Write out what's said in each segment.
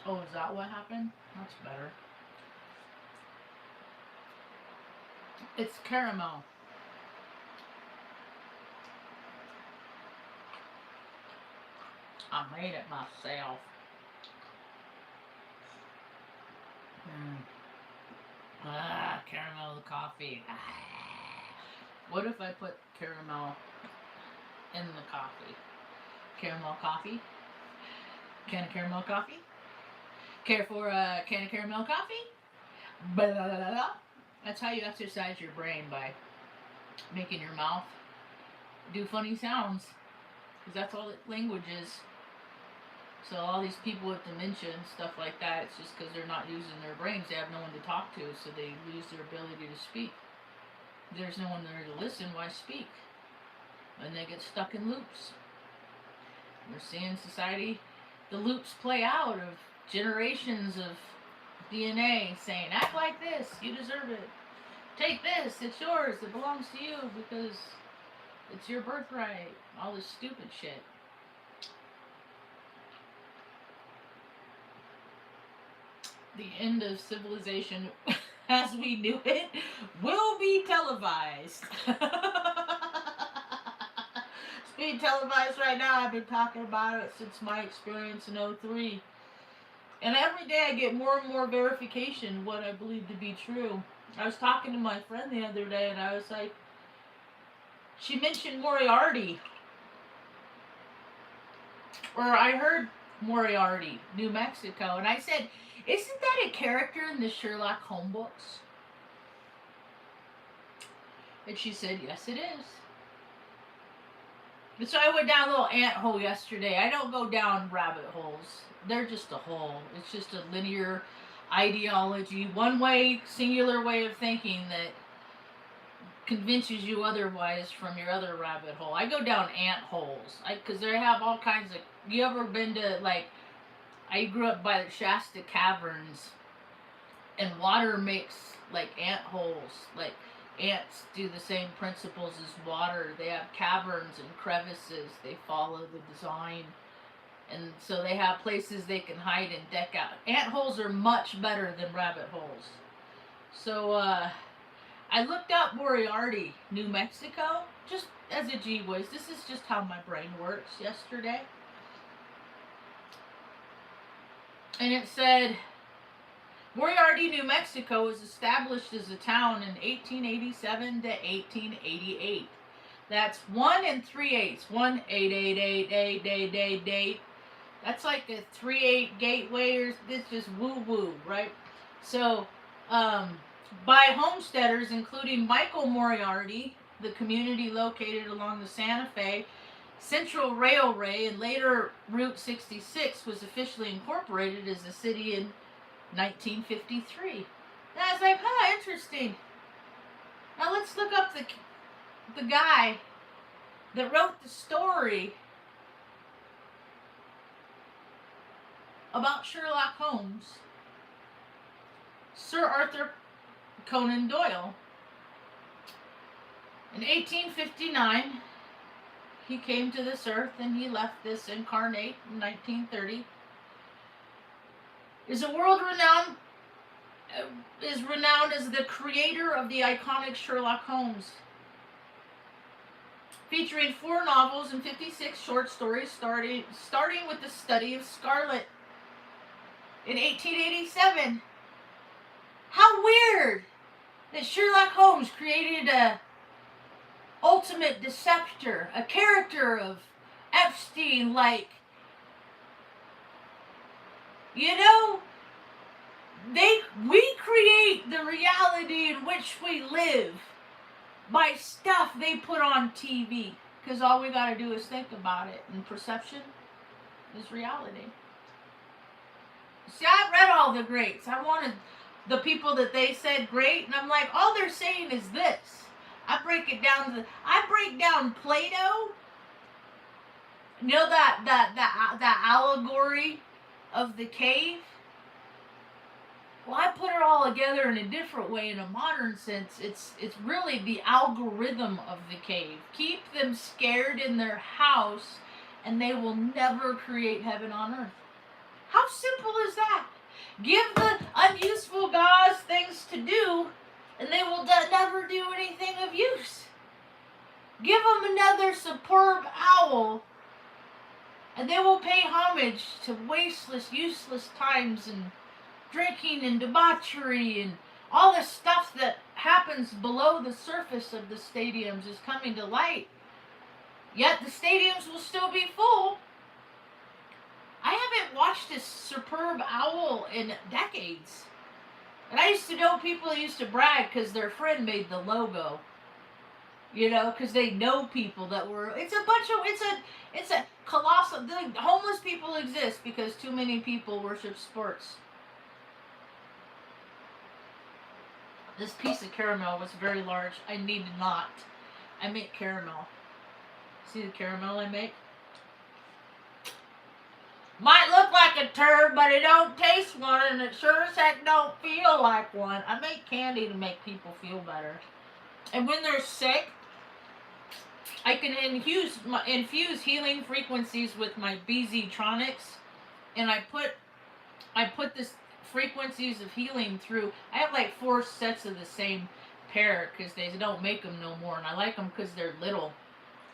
Oh, is that what happened? That's better. It's caramel. I made it myself. Caramel coffee. What if I put caramel in the coffee? Caramel coffee? Can of caramel coffee? Care for a can of caramel coffee? Blah, blah, blah, blah. That's how you exercise your brain, by making your mouth do funny sounds. Because that's all that language is. So all these people with dementia and stuff like that, it's just because they're not using their brains. They have no one to talk to, so they lose their ability to speak. If there's no one there to listen, why speak? And they get stuck in loops. We're seeing society, the loops play out of generations of DNA saying, act like this, you deserve it. Take this, it's yours, it belongs to you because it's your birthright. All this stupid shit. The end of civilization as we knew it will be televised. It's being televised right now. I've been talking about it since my experience in 03. And every day I get more and more verification of what I believe to be true. I was talking to my friend the other day and I was like, she mentioned Moriarty. Or I heard Moriarty, New Mexico. And I said, isn't that a character in the Sherlock Holmes books? And she said, yes, it is. And so I went down a little ant hole yesterday. I don't go down rabbit holes. They're just a hole. It's just a linear ideology, one way, singular way of thinking that convinces you otherwise from your other rabbit hole. I go down ant holes. Because they have all kinds of... You ever been to, like... I grew up by the Shasta Caverns, and water makes, like, ant holes. Like, ants do the same principles as water. They have caverns and crevices. They follow the design. And so they have places they can hide and deck out. Ant holes are much better than rabbit holes. So, I looked up Moriarty, New Mexico, just as a gee whiz. This is just how my brain works yesterday. And it said, Moriarty, New Mexico was established as a town in 1887 to 1888. That's 1 3/8. 1 8 That's like a 3/8 gateway, or it's just woo-woo, right? So, by homesteaders, including Michael Moriarty, the community located along the Santa Fe Central Railway, and later Route 66 was officially incorporated as a city in 1953. And I was like, huh, interesting. Now let's look up the guy that wrote the story about Sherlock Holmes, Sir Arthur Conan Doyle. In 1859, he came to this earth and he left this incarnate in 1930. Is renowned as the creator of the iconic Sherlock Holmes, featuring 4 novels and 56 short stories, starting with the study of Scarlet in 1887. How weird that Sherlock Holmes created a ultimate deceptor, a character of Epstein-like. You know, we create the reality in which we live by stuff they put on TV, because all we got to do is think about it, and perception is reality. See, I read all the greats. I wanted the people that they said great, and I'm like, all they're saying is this. I break it down I break down Plato. You know that allegory of the cave? Well, I put it all together in a different way, in a modern sense. It's really the algorithm of the cave. Keep them scared in their house, and they will never create heaven on earth. How simple is that? Give the unuseful gods things to do, and they will never do anything of use. Give them another superb owl, and they will pay homage to wasteless, useless times and drinking and debauchery and all the stuff that happens below the surface of the stadiums is coming to light. Yet the stadiums will still be full. I haven't watched a superb owl in decades. And I used to know people who used to brag because their friend made the logo. You know, because they know people that were. It's a colossal. The homeless people exist because too many people worship sports. This piece of caramel was very large. I needed not. I make caramel. See the caramel I make? Might look like a turd, but it don't taste one, and it sure as heck don't feel like one. I make candy to make people feel better. And when they're sick, I can infuse healing frequencies with my BZ-tronics, and I put this frequencies of healing through. I have like 4 sets of the same pair because they don't make them no more, and I like them because they're little.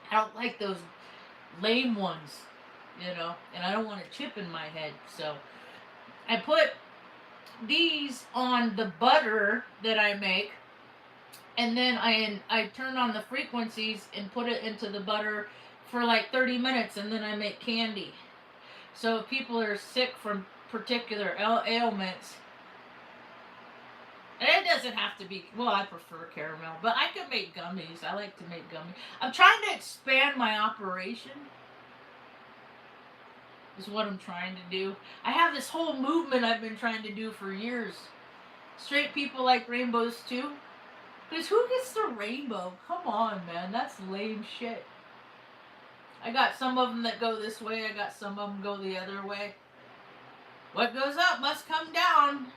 I don't like those lame ones, you know, and I don't want a chip in my head. So I put these on the butter that I make, and then I turn on the frequencies and put it into the butter for like 30 minutes, and then I make candy. So if people are sick from particular ailments, and it doesn't have to be, well, I prefer caramel, but I can make gummies. I like to make gummies. I'm trying to expand my operation, is what I'm trying to do. I have this whole movement I've been trying to do for years. Straight people like rainbows too. Because who gets the rainbow? Come on, man. That's lame shit. I got some of them that go this way. I got some of them go the other way. What goes up must come down.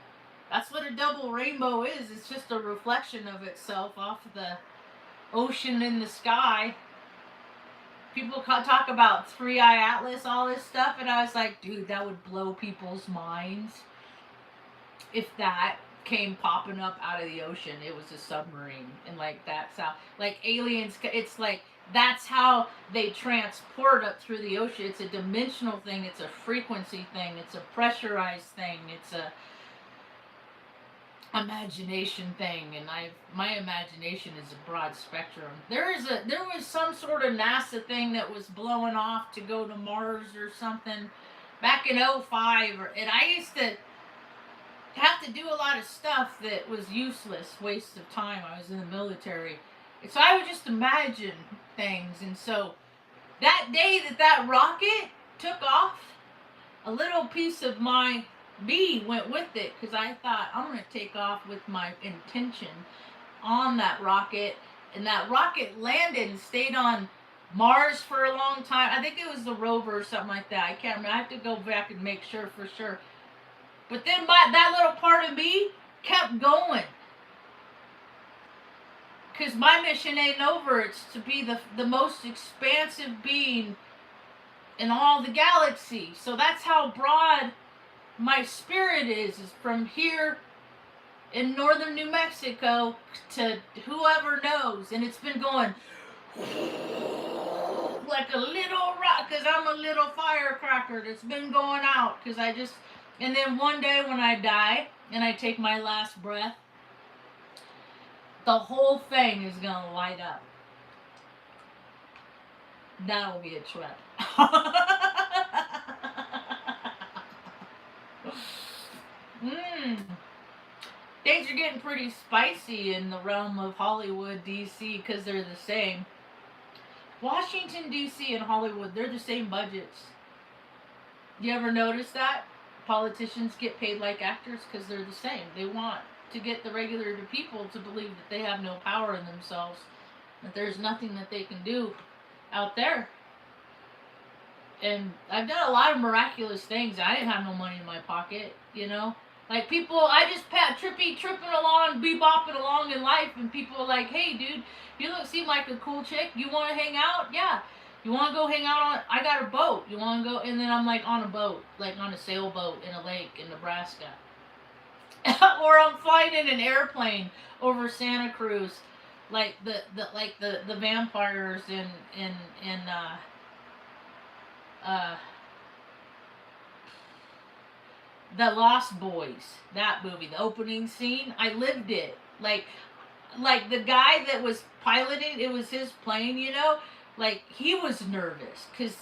That's what a double rainbow is. It's just a reflection of itself off the ocean in the sky. People talk about three-eye atlas, all this stuff, and I was like, dude, that would blow people's minds if that came popping up out of the ocean. It was a submarine, and like that's how, like aliens, it's like that's how they transport up through the ocean. It's a dimensional thing, it's a frequency thing, it's a pressurized thing, it's a imagination thing, and my imagination is a broad spectrum. There was some sort of NASA thing that was blowing off to go to Mars or something back in 2005, and I used to have to do a lot of stuff that was useless, waste of time. I was in the military, and so I would just imagine things. And so that day that rocket took off, a little piece of me went with it, because I thought I'm going to take off with my intention on that rocket, and that rocket landed and stayed on Mars for a long time. I think it was the rover or something like that. I can't remember. I have to go back and make sure for sure. But then that little part of me kept going. Because my mission ain't over. It's to be the most expansive being in all the galaxy. So that's how broad my spirit is from here in northern New Mexico to whoever knows. And it's been going like a little rock, because I'm a little firecracker that's been going out. And then one day when I die and I take my last breath, the whole thing is going to light up. That'll be a trip. Things are getting pretty spicy in the realm of Hollywood, D.C., because they're the same. Washington, D.C. and Hollywood, they're the same budgets. You ever notice that? Politicians get paid like actors because they're the same. They want to get the regular people to believe that they have no power in themselves, that there's nothing that they can do out there. And I've done a lot of miraculous things. I didn't have no money in my pocket, you know? Like people, I just tripping along, bebopping along in life, and people are like, hey dude, you seem like a cool chick, you want to hang out? Yeah. You want to go hang out on? I got a boat. You want to go? And then I'm like on a boat, like on a sailboat in a lake in Nebraska, or I'm flying in an airplane over Santa Cruz, like the vampires in uh the Lost Boys, that movie, the opening scene. I lived it. Like the guy that was piloting, it was his plane, you know. Like he was nervous because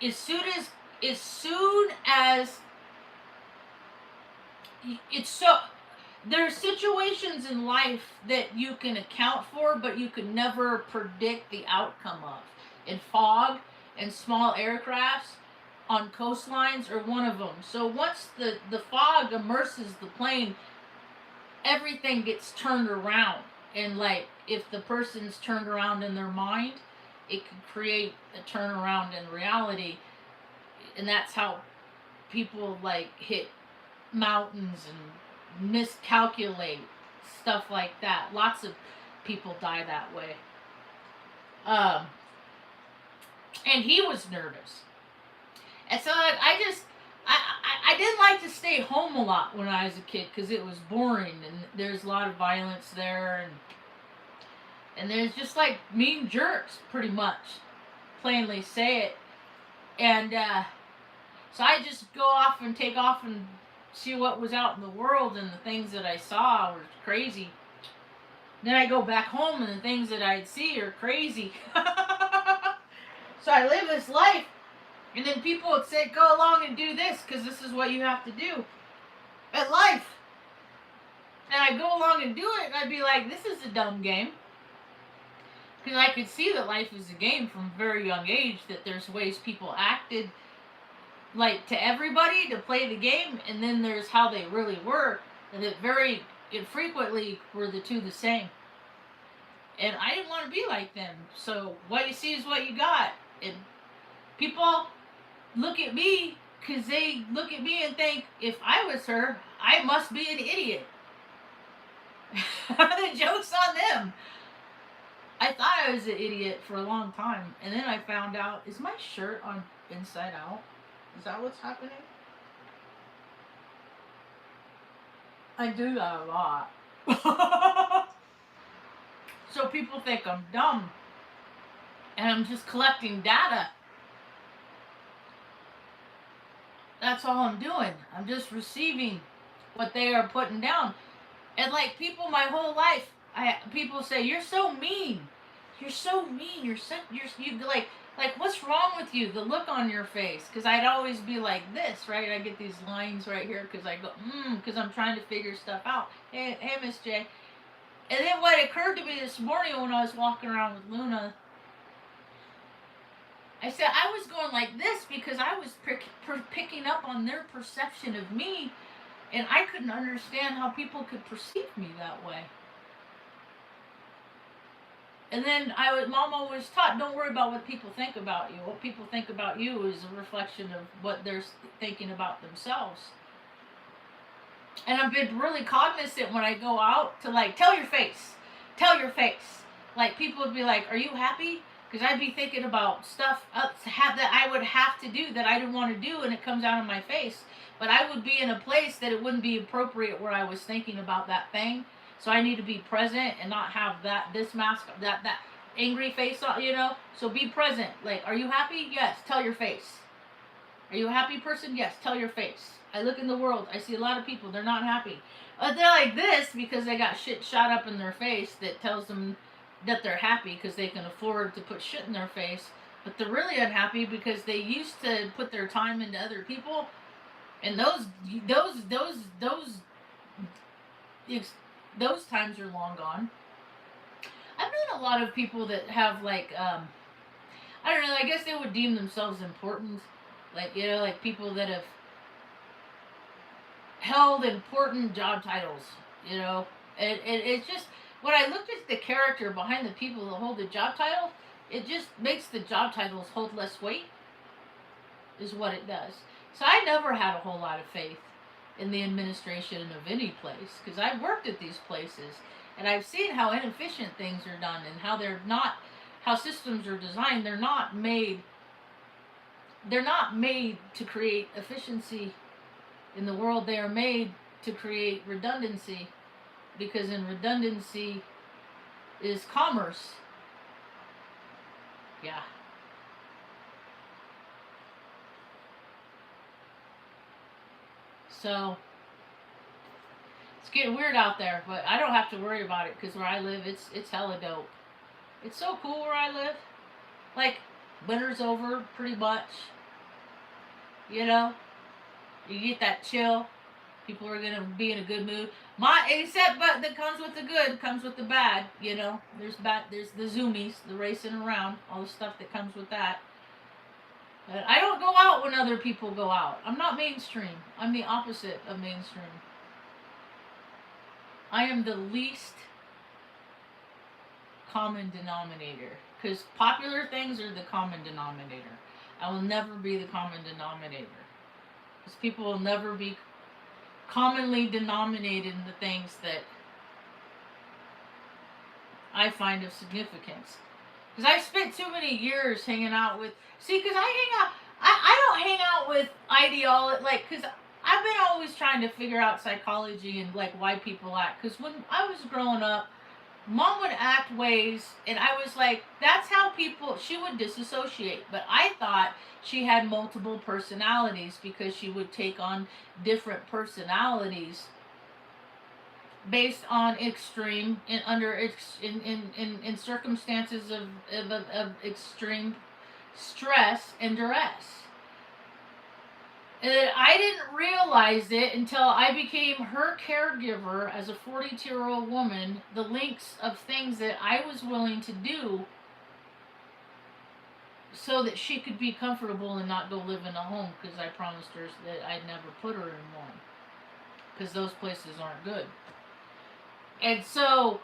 as soon as as soon as it's so there are situations in life that you can account for, but you can never predict the outcome of. And fog and small aircrafts on coastlines are one of them. So once the fog immerses the plane, everything gets turned around. And like if the person's turned around in their mind, it can create a turnaround in reality. And that's how people like hit mountains and miscalculate stuff like that. Lots of people die that way. Um, and he was nervous, and so I didn't like to stay home a lot when I was a kid because it was boring and there's a lot of violence there and there's just like mean jerks pretty much, plainly say it, and so I just go off and take off and see what was out in the world, and the things that I saw were crazy. Then I go back home and the things that I'd see are crazy. So I live this life, and then people would say, go along and do this because this is what you have to do at life. And I'd go along and do it, and I'd be like, this is a dumb game. Because I could see that life is a game from a very young age, that there's ways people acted like to everybody to play the game, and then there's how they really were, and it very infrequently were the two the same. And I didn't want to be like them. So what you see is what you got. And people look at me because they look at me and think, if I was her, I must be an idiot. The joke's on them. I thought I was an idiot for a long time, and then I found out, is my shirt on inside out? Is that what's happening? I do that a lot. So people think I'm dumb, and I'm just collecting data. That's all I'm doing. I'm just receiving what they are putting down. And like people my whole life, people say, you're so mean. You're so mean. You like what's wrong with you? The look on your face. Because I'd always be like this, right? I get these lines right here because I go, because I'm trying to figure stuff out. Hey, Miss J. And then what occurred to me this morning when I was walking around with Luna, I said I was going like this because I was picking up on their perception of me, and I couldn't understand how people could perceive me that way. And then Mama was taught, don't worry about what people think about you. What people think about you is a reflection of what they're thinking about themselves. And I've been really cognizant when I go out to like, tell your face. Like people would be like, are you happy? Because I'd be thinking about stuff that I would have to do that I didn't want to do, and it comes out of my face. But I would be in a place that it wouldn't be appropriate where I was thinking about that thing. So I need to be present and not have this mask, that angry face on, you know. So be present. Like, are you happy? Yes. Tell your face. Are you a happy person? Yes. Tell your face. I look in the world. I see a lot of people. They're not happy. They're like this because they got shit shot up in their face that tells them that they're happy because they can afford to put shit in their face. But they're really unhappy because they used to put their time into other people, and those times are long gone. I've known a lot of people that have like I don't know, I guess they would deem themselves important, like, you know, like people that have held important job titles, you know. It's just, when I looked at the character behind the people that hold the job title, it just makes the job titles hold less weight, is what it does. So I never had a whole lot of faith in the administration of any place, because I've worked at these places and I've seen how inefficient things are done and how they're not how systems are designed. They're not made to create efficiency in the world. They are made to create redundancy, because in redundancy is commerce. Yeah. So it's getting weird out there, but I don't have to worry about it because where I live, it's hella dope. It's so cool where I live. Like, winter's over pretty much. You know, you get that chill. People are gonna be in a good mood. But that comes with the good, comes with the bad. You know, there's the zoomies, the racing around, all the stuff that comes with that. But I don't go out when other people go out. I'm not mainstream. I'm the opposite of mainstream. I am the least common denominator. Because popular things are the common denominator. I will never be the common denominator. Because people will never be commonly denominated in the things that I find of significance. Because I spent too many years hanging out with... See, because I don't hang out with ideology... Like, because I've been always trying to figure out psychology and, like, why people act. Because when I was growing up, Mom would act ways, and I was like, that's how people... She would disassociate. But I thought she had multiple personalities because she would take on different personalities based on extreme in circumstances of extreme stress and duress. And I didn't realize it until I became her caregiver as a 42-year-old woman, the links of things that I was willing to do so that she could be comfortable and not go live in a home, because I promised her that I'd never put her in one, because those places aren't good. And so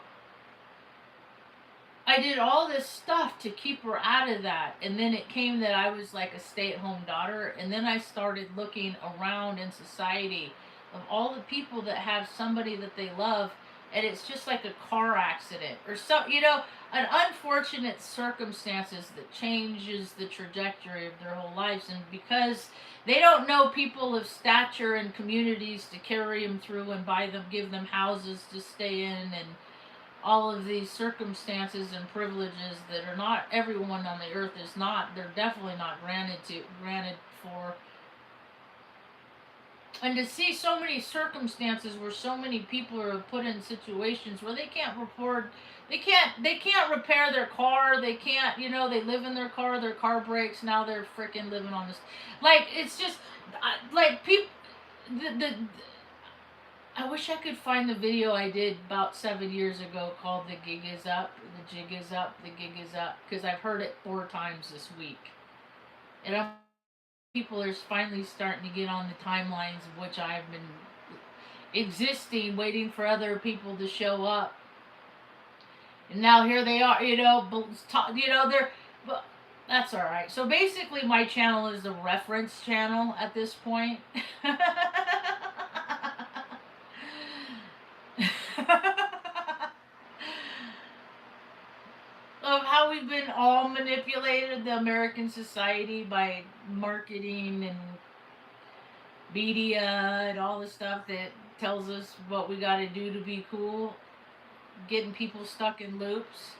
I did all this stuff to keep her out of that. And then it came that I was like a stay-at-home daughter. And then I started looking around in society of all the people that have somebody that they love, and it's just like a car accident or some, you know, an unfortunate circumstances that changes the trajectory of their whole lives. And because they don't know people of stature and communities to carry them through and buy them, give them houses to stay in, and all of these circumstances and privileges that are not everyone on the earth is not, they're definitely not granted for. And to see so many circumstances where so many people are put in situations where they can't repair their car, they can't, you know, they live in their car breaks, now they're freaking living on this. Like, it's just, like, people, I wish I could find the video I did about 7 years ago called The Gig Is Up, The Jig Is Up, The Gig Is Up, because I've heard it 4 times this week. And people are finally starting to get on the timelines of which I've been existing, waiting for other people to show up. And now here they are, you know, they're, but that's all right. So basically my channel is a reference channel at this point. Of how we've been all manipulated, the American society, by marketing and media and all the stuff that tells us what we got to do to be cool, getting people stuck in loops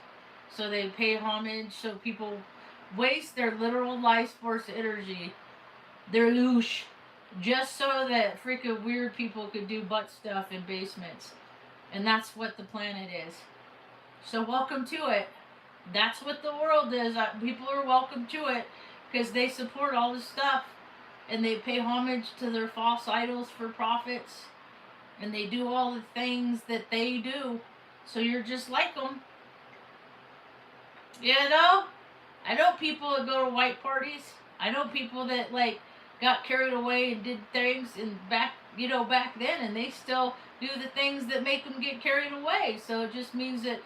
so they pay homage, so people waste their literal life force energy, their loosh, just so that freaking weird people could do butt stuff in basements. And that's what the planet is. So welcome to it. That's what the world is. People are welcome to it because they support all this stuff and they pay homage to their false idols for profits, and they do all the things that they do. So you're just like them. You know? I know people that go to white parties. I know people that, like, got carried away and did things back then, and they still do the things that make them get carried away. So it just means that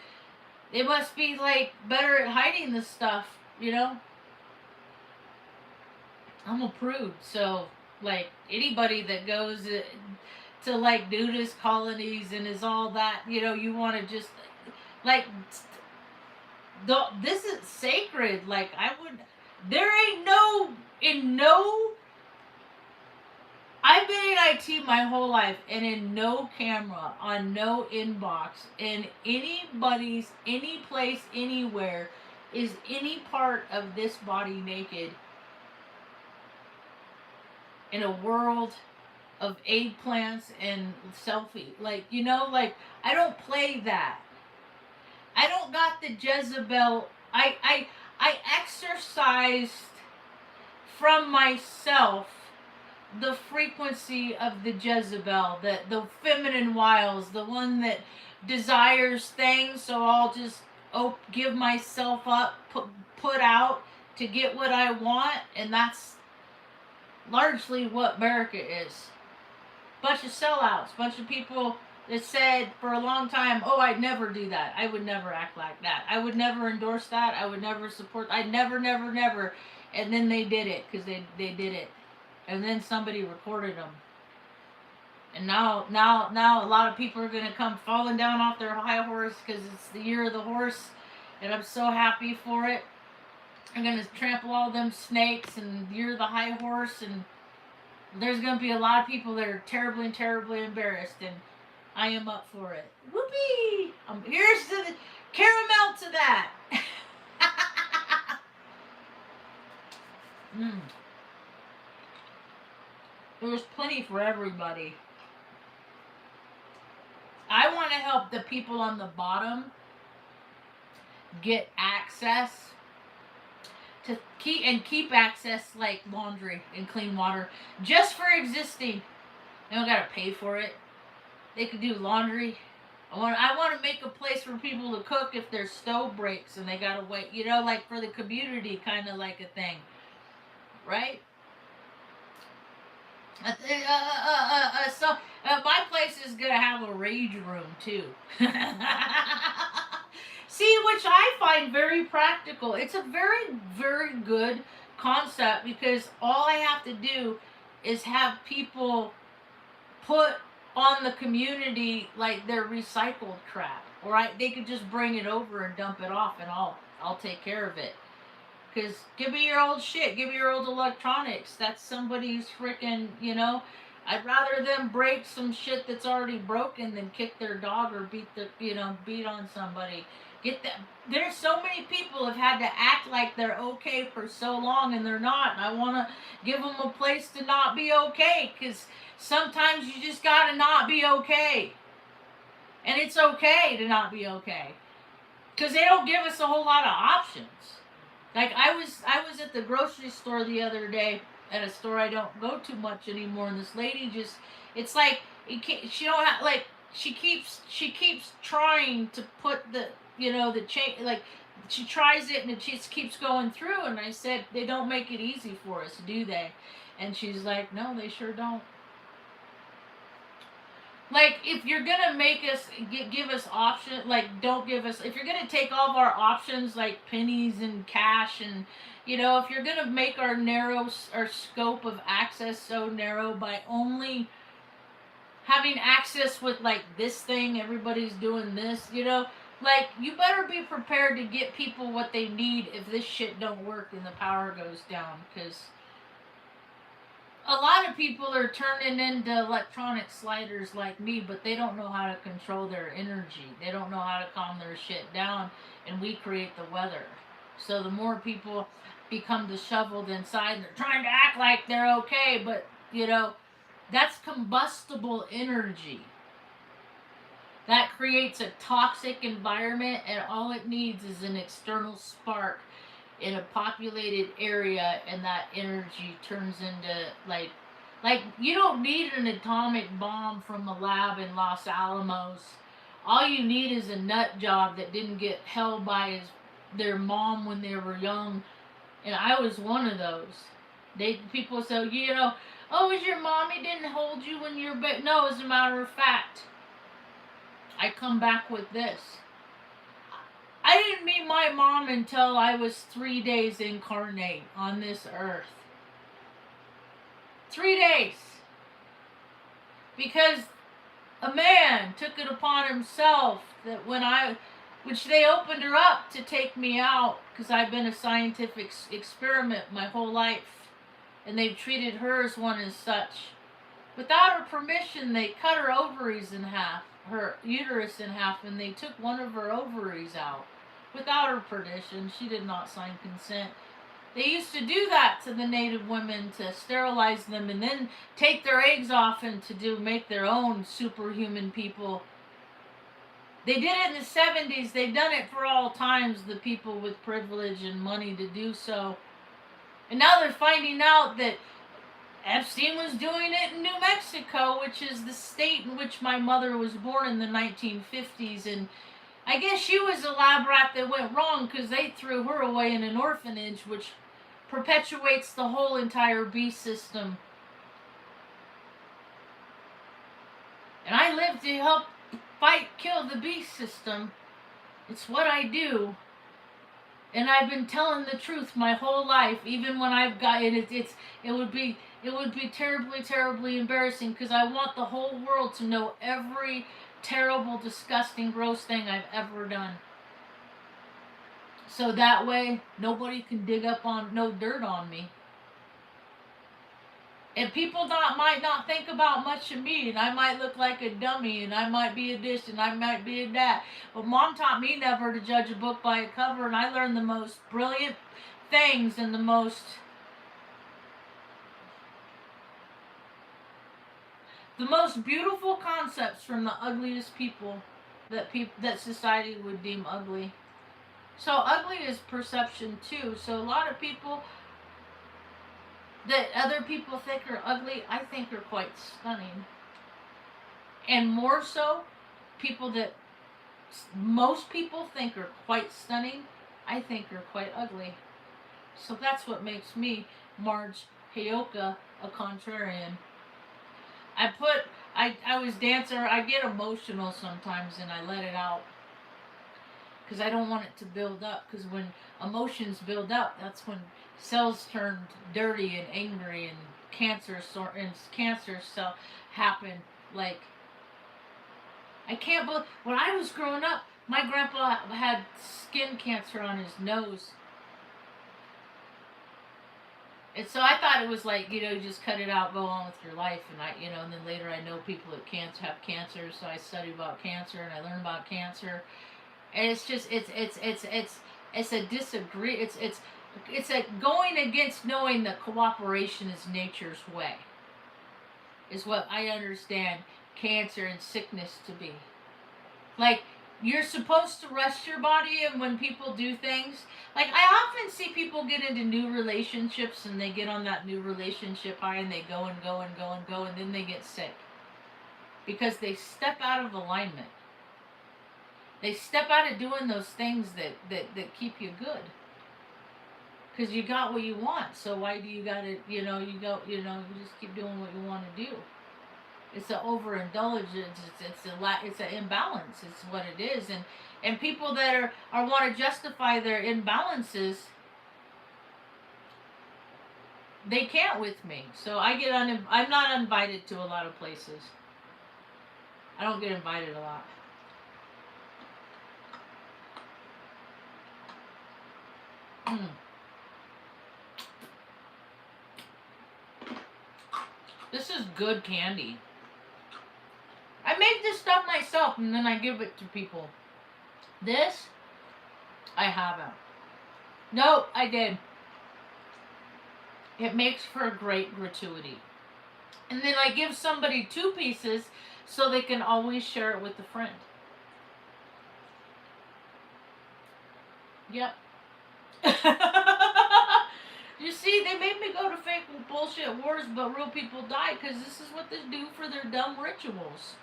they must be, like, better at hiding this stuff, you know? I'm a prude, so, like, anybody that goes to, like, nudist colonies and is all that, you know, you want to just, like, this is sacred. Like, there ain't no, in no, I've been in IT my whole life, and in no camera, on no inbox, in anybody's, any place, anywhere, is any part of this body naked in a world of eggplants and selfie. Like, like, I don't play that. I don't got the Jezebel. I exercised from myself the frequency of the Jezebel, the feminine wiles, the one that desires things, so I'll just give myself up, put out to get what I want, and that's largely what America is. Bunch of sellouts, bunch of people that said for a long time, oh, I'd never do that. I would never act like that. I would never endorse that. I would never support. I'd never, never, never. And then they did it because they did it. And then somebody recorded them. And now a lot of people are going to come falling down off their high horse because it's the year of the horse. And I'm so happy for it. I'm going to trample all them snakes and year of the high horse. And there's going to be a lot of people that are terribly, terribly embarrassed. And I am up for it. Whoopee! Here's to the caramel to that. There's plenty for everybody. I want to help the people on the bottom get access to keep access like laundry and clean water just for existing. They don't gotta pay for it. They could do laundry. I want to make a place for people to cook if their stove breaks and they gotta wait. Like for the community, kind of like a thing, right? So my place is gonna have a rage room too. See, which I find very practical. It's a very, very good concept because all I have to do is have people put on the community like their recycled crap, or they could just bring it over and dump it off, and I'll take care of it. Because give me your old shit, give me your old electronics. That's somebody's freaking, I'd rather them break some shit that's already broken than kick their dog or beat on somebody. Get that. There's so many people have had to act like they're okay for so long and they're not. And I want to give them a place to not be okay, because sometimes you just gotta not be okay. And it's okay to not be okay. Because they don't give us a whole lot of options. Like I was at the grocery store the other day, at a store I don't go to much anymore, and this lady just, it's like she don't have, like, she keeps trying to put the the chain, like she tries it and it just keeps going through, and I said, they don't make it easy for us, do they? And she's like, no, they sure don't. Like, if you're gonna make us give us options, like, don't give us. If you're gonna take all of our options, like pennies and cash, and if you're gonna make our scope of access so narrow by only having access with like this thing, everybody's doing this, like, you better be prepared to get people what they need if this shit don't work and the power goes down, because a lot of people are turning into electronic sliders like me, but they don't know how to control their energy. They don't know how to calm their shit down, and we create the weather. So the more people become disheveled inside, they're trying to act like they're okay, but, that's combustible energy. That creates a toxic environment, and all it needs is an external spark in a populated area, and that energy turns into like you don't need an atomic bomb from a lab in Los Alamos. All you need is a nut job that didn't get held by their mom when they were young, and I was one of those. People say, oh, was your mommy didn't hold you when you were baby? No, as a matter of fact, I come back with this. I didn't meet my mom until I was 3 days incarnate on this earth. 3 days. Because a man took it upon himself that when which they opened her up to take me out because I've been a scientific experiment my whole life, and they've treated her as one as such. Without her permission, they cut her ovaries in half, her uterus in half, and they took one of her ovaries out. Without her permission, she did not sign consent. They used to do that to the native women to sterilize them and then take their eggs off and to make their own superhuman people. They did it in the 70s. They've done it for all times, the people with privilege and money to do so. And now they're finding out that Epstein was doing it in New Mexico, which is the state in which my mother was born in the 1950s. And I guess she was a lab rat that went wrong because they threw her away in an orphanage, which perpetuates the whole entire beast system. And I live to help kill the beast system. It's what I do. And I've been telling the truth my whole life, even when I've got it. It would be terribly, terribly embarrassing because I want the whole world to know every terrible, disgusting, gross thing I've ever done. So that way, nobody can dig up on no dirt on me. And people might not think about much of me, and I might look like a dummy, and I might be a this, and I might be a that. But Mom taught me never to judge a book by a cover, and I learned the most brilliant things and the most beautiful concepts from the ugliest people that society would deem ugly. So ugly is perception too. So a lot of people that other people think are ugly, I think are quite stunning. And more so, people that most people think are quite stunning, I think are quite ugly. So that's what makes me, Marge, heyOKa, a contrarian. I was dancing, I get emotional sometimes and I let it out. Because I don't want it to build up. Because when emotions build up, that's when cells turn dirty and angry and cancer cell happen. Like, I can't believe, when I was growing up, my grandpa had skin cancer on his nose. And so I thought it was like, you just cut it out, go on with your life. And and then later I know people that have cancer, so I study about cancer and I learn about cancer. And it's just, it's a disagree, it's a going against knowing that cooperation is nature's way. Is what I understand cancer and sickness to be. Like, you're supposed to rest your body, and when people do things, like, I often see people get into new relationships and they get on that new relationship high and they go and go and go and go, and then they get sick because they step out of alignment. They step out of doing those things that keep you good, because you got what you want. So why do you gotta you just keep doing what you want to do? It's an overindulgence. It's an imbalance. It's what it is. And people that are want to justify their imbalances, they can't with me. So I'm not invited to a lot of places. I don't get invited a lot. This is good candy. I make this stuff myself and then I give it to people. This, I haven't. Nope, I did. It makes for a great gratuity. And then I give somebody 2 pieces so they can always share it with a friend. Yep. You see, they made me go to fake bullshit wars, but real people die because this is what they do for their dumb rituals.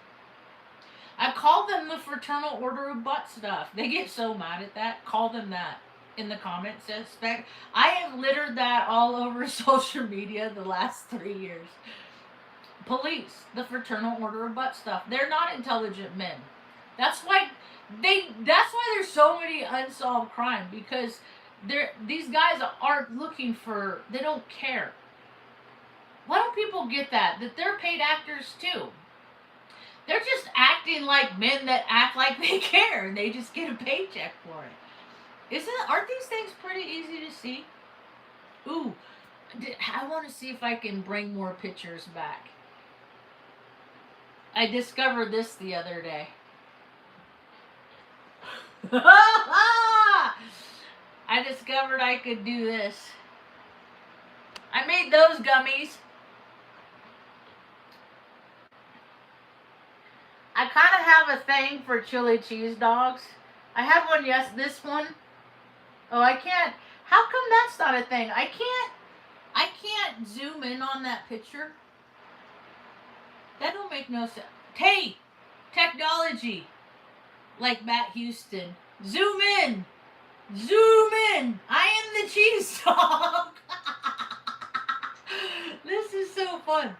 I call them the Fraternal Order of Butt Stuff. They get so mad at that. Call them that in the comments. I have littered that all over social media the last 3 years. Police, the Fraternal Order of Butt Stuff. They're not intelligent men. That's why there's so many unsolved crime, because these guys aren't looking for, they don't care. Why don't people get that they're paid actors too? They're just acting like men that act like they care, and they just get a paycheck for it. Aren't these things pretty easy to see? Ooh, I want to see if I can bring more pictures back. I discovered this the other day. I discovered I could do this. I made those gummies. I kind of have a thing for chili cheese dogs. I had one, yes, this one. Oh, I can't. How come that's not a thing? I can't zoom in on that picture. That don't make no sense. Hey, technology. Like Matt Houston. Zoom in. Zoom in. I am the cheese dog. This is so fun.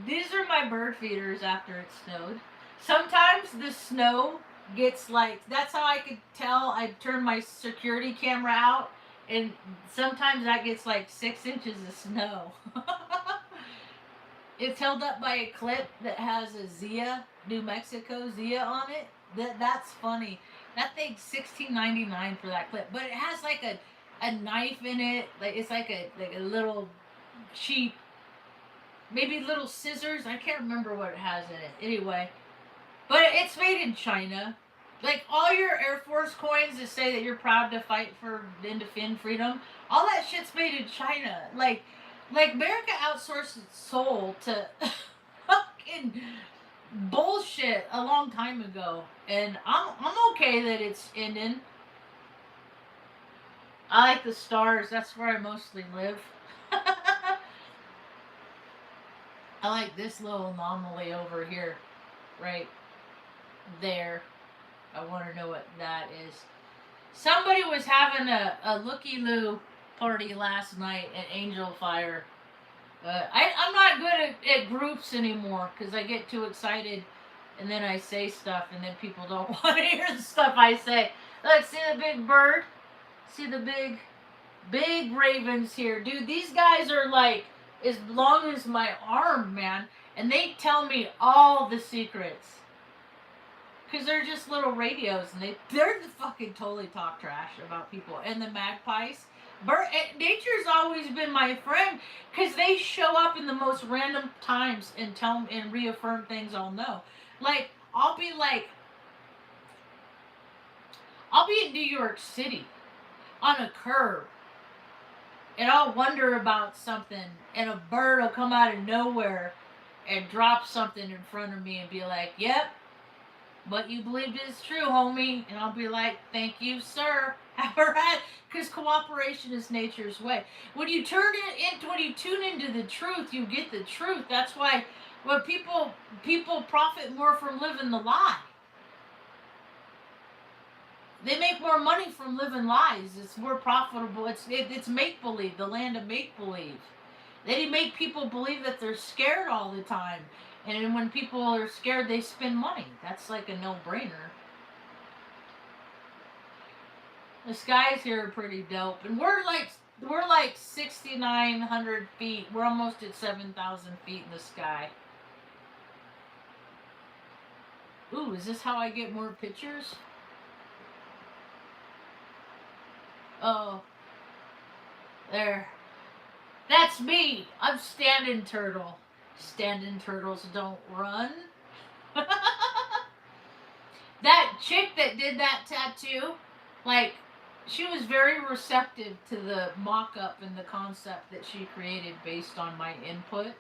These are my bird feeders after it snowed. Sometimes the snow gets like, that's how I could tell. I turned my security camera out, and sometimes that gets like 6 inches of snow. It's held up by a clip that has a Zia, New Mexico Zia on it. That's funny. That thing's $16.99 for that clip, but it has like a knife in it. Like it's like a little cheap, maybe little scissors. I can't remember what it has in it. Anyway, but it's made in China. Like all your Air Force coins that say that you're proud to fight for and defend freedom, all that shit's made in China. Like America outsourced its soul to fucking bullshit a long time ago, and I'm okay that it's ending. I like the stars. That's where I mostly live. I like this little anomaly over here, right there. I want to know what that is. Somebody was having a looky-loo party last night at Angel Fire. I'm not good at groups anymore because I get too excited and then I say stuff and then people don't want to hear the stuff I say. Look, see the big bird? See the big ravens here. Dude, these guys are like as long as my arm, man. And they tell me all the secrets. Because they're just little radios and they're fucking totally talk trash about people. And the magpies. Nature's always been my friend because they show up in the most random times and tell and reaffirm things I'll know. Like I'll be in New York City on a curb and I'll wonder about something and a bird will come out of nowhere and drop something in front of me and be like, "Yep, what you believed is true, homie." And I'll be like, "Thank you, sir." Because cooperation is nature's way. When you when you tune into the truth, you get the truth. That's why when people profit more from living the lie. They make more money from living lies. It's more profitable. It's make believe, the land of make believe. They make people believe that they're scared all the time. And when people are scared, they spend money. That's like a no-brainer. The skies here are pretty dope, and we're like 6,900 feet. We're almost at 7,000 feet in the sky. Ooh, is this how I get more pictures? Oh, there. That's me. I'm standing turtle. Standing turtles don't run. That chick that did that tattoo, like, she was very receptive to the mock-up and the concept that she created based on my input.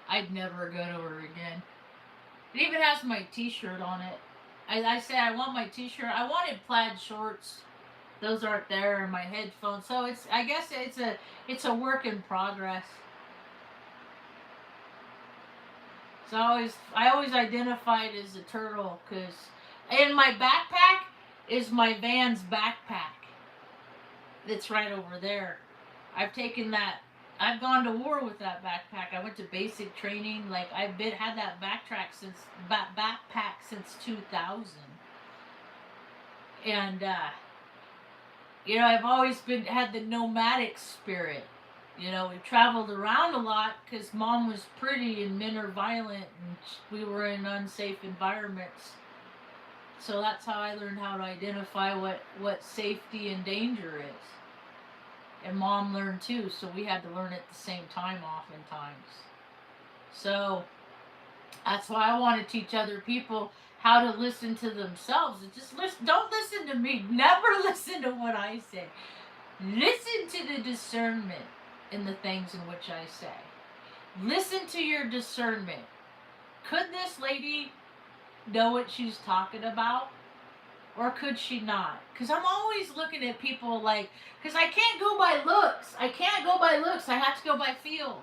I'd never go to her again. It even has my t-shirt on it. I said I want my t-shirt. I wanted plaid shorts. Those aren't there, and my headphones. So I guess it's a work in progress. So I always identified as a turtle because in my backpack is my Vans backpack. That's right over there. I've taken that. I've gone to war with that backpack. I went to basic training. Like I've had that backpack since 2000. And I've always had the nomadic spirit. You know, we traveled around a lot because mom was pretty and men are violent, and we were in unsafe environments. So that's how I learned how to identify what safety and danger is. And mom learned too, so we had to learn at the same time oftentimes. So that's why I want to teach other people how to listen to themselves. And just listen. Don't listen to me. Never listen to what I say. Listen to the discernment in the things in which I say. Listen to your discernment. Could this lady know what she's talking about? Or could she not? Because I'm always looking at people like, because I can't go by looks. I can't go by looks. I have to go by feel.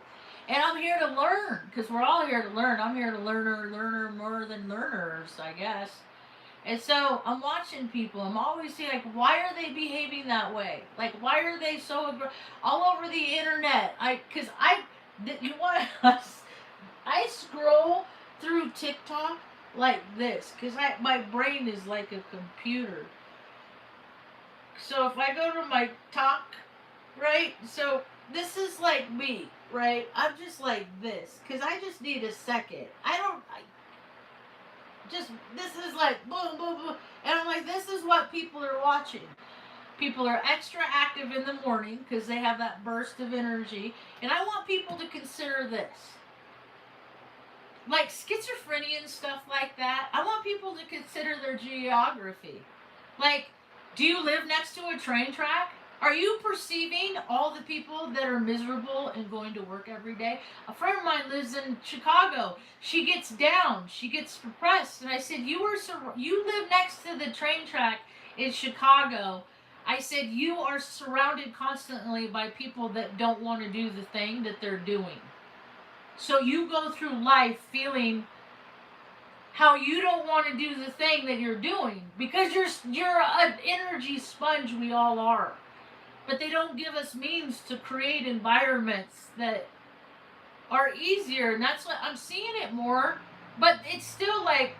And I'm here to learn, because we're all here to learn. I'm here to learner more than learners, I guess. And so I'm watching people. I'm always seeing, like, why are they behaving that way? Like, why are they so all over the internet? You want I scroll through TikTok like this, because my brain is like a computer. So if I go to my talk, right? So this is like me, right? I'm just like this, because I just need a second. This is like boom, boom, boom. And I'm like, this is what people are watching. People are extra active in the morning because they have that burst of energy. And I want people to consider this. Like schizophrenia and stuff like that, I want people to consider their geography. Like, do you live next to a train track? Are you perceiving all the people that are miserable and going to work every day? A friend of mine lives in Chicago. She gets down. She gets depressed. And I said, you live next to the train track in Chicago. I said, you are surrounded constantly by people that don't want to do the thing that they're doing. So you go through life feeling how you don't want to do the thing that you're doing because you're an energy sponge. We all are. But they don't give us means to create environments that are easier, and that's what I'm seeing it more. But it's still like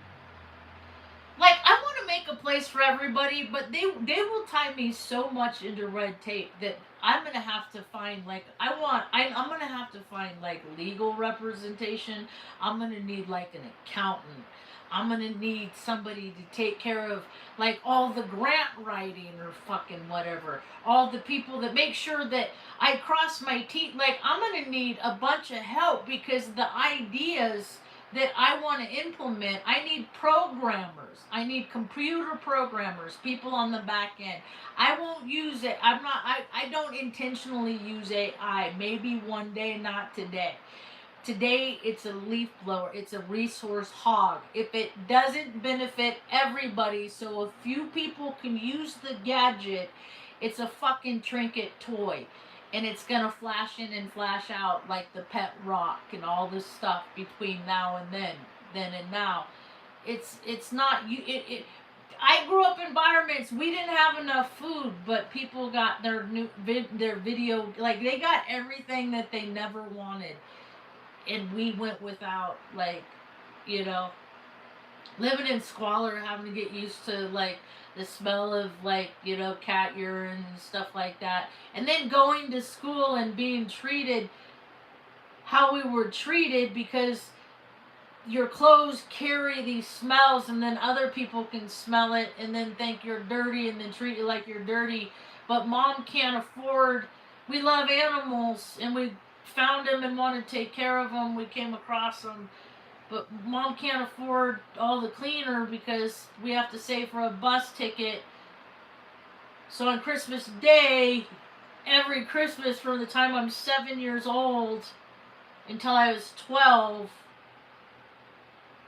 I want to make a place for everybody, but they will tie me so much into red tape that I'm gonna have to find I'm gonna have to find like legal representation. I'm gonna need like an accountant. I'm gonna need somebody to take care of like all the grant writing or fucking whatever. All the people that make sure that I cross my teeth. Like, I'm gonna need a bunch of help because the ideas that I want to implement, I need programmers. I need computer programmers, people on the back end. I won't use it. I don't intentionally use AI. Maybe one day, not today. Today, it's a leaf blower. It's a resource hog. If it doesn't benefit everybody, so a few people can use the gadget, it's a fucking trinket toy. And it's going to flash in and flash out like the pet rock and all this stuff between now and then and now. It's not... I grew up in environments, we didn't have enough food, but people got their video... Like, they got everything that they never wanted. And we went without, like, living in squalor, having to get used to, like, the smell of, like, cat urine and stuff like that. And then going to school and being treated how we were treated because your clothes carry these smells and then other people can smell it and then think you're dirty and then treat you like you're dirty. But mom can't afford... We love animals and we found them and want to take care of them. We came across them. But mom can't afford all the cleaner because we have to save for a bus ticket. So on Christmas Day, every Christmas from the time I'm 7 years old until I was 12,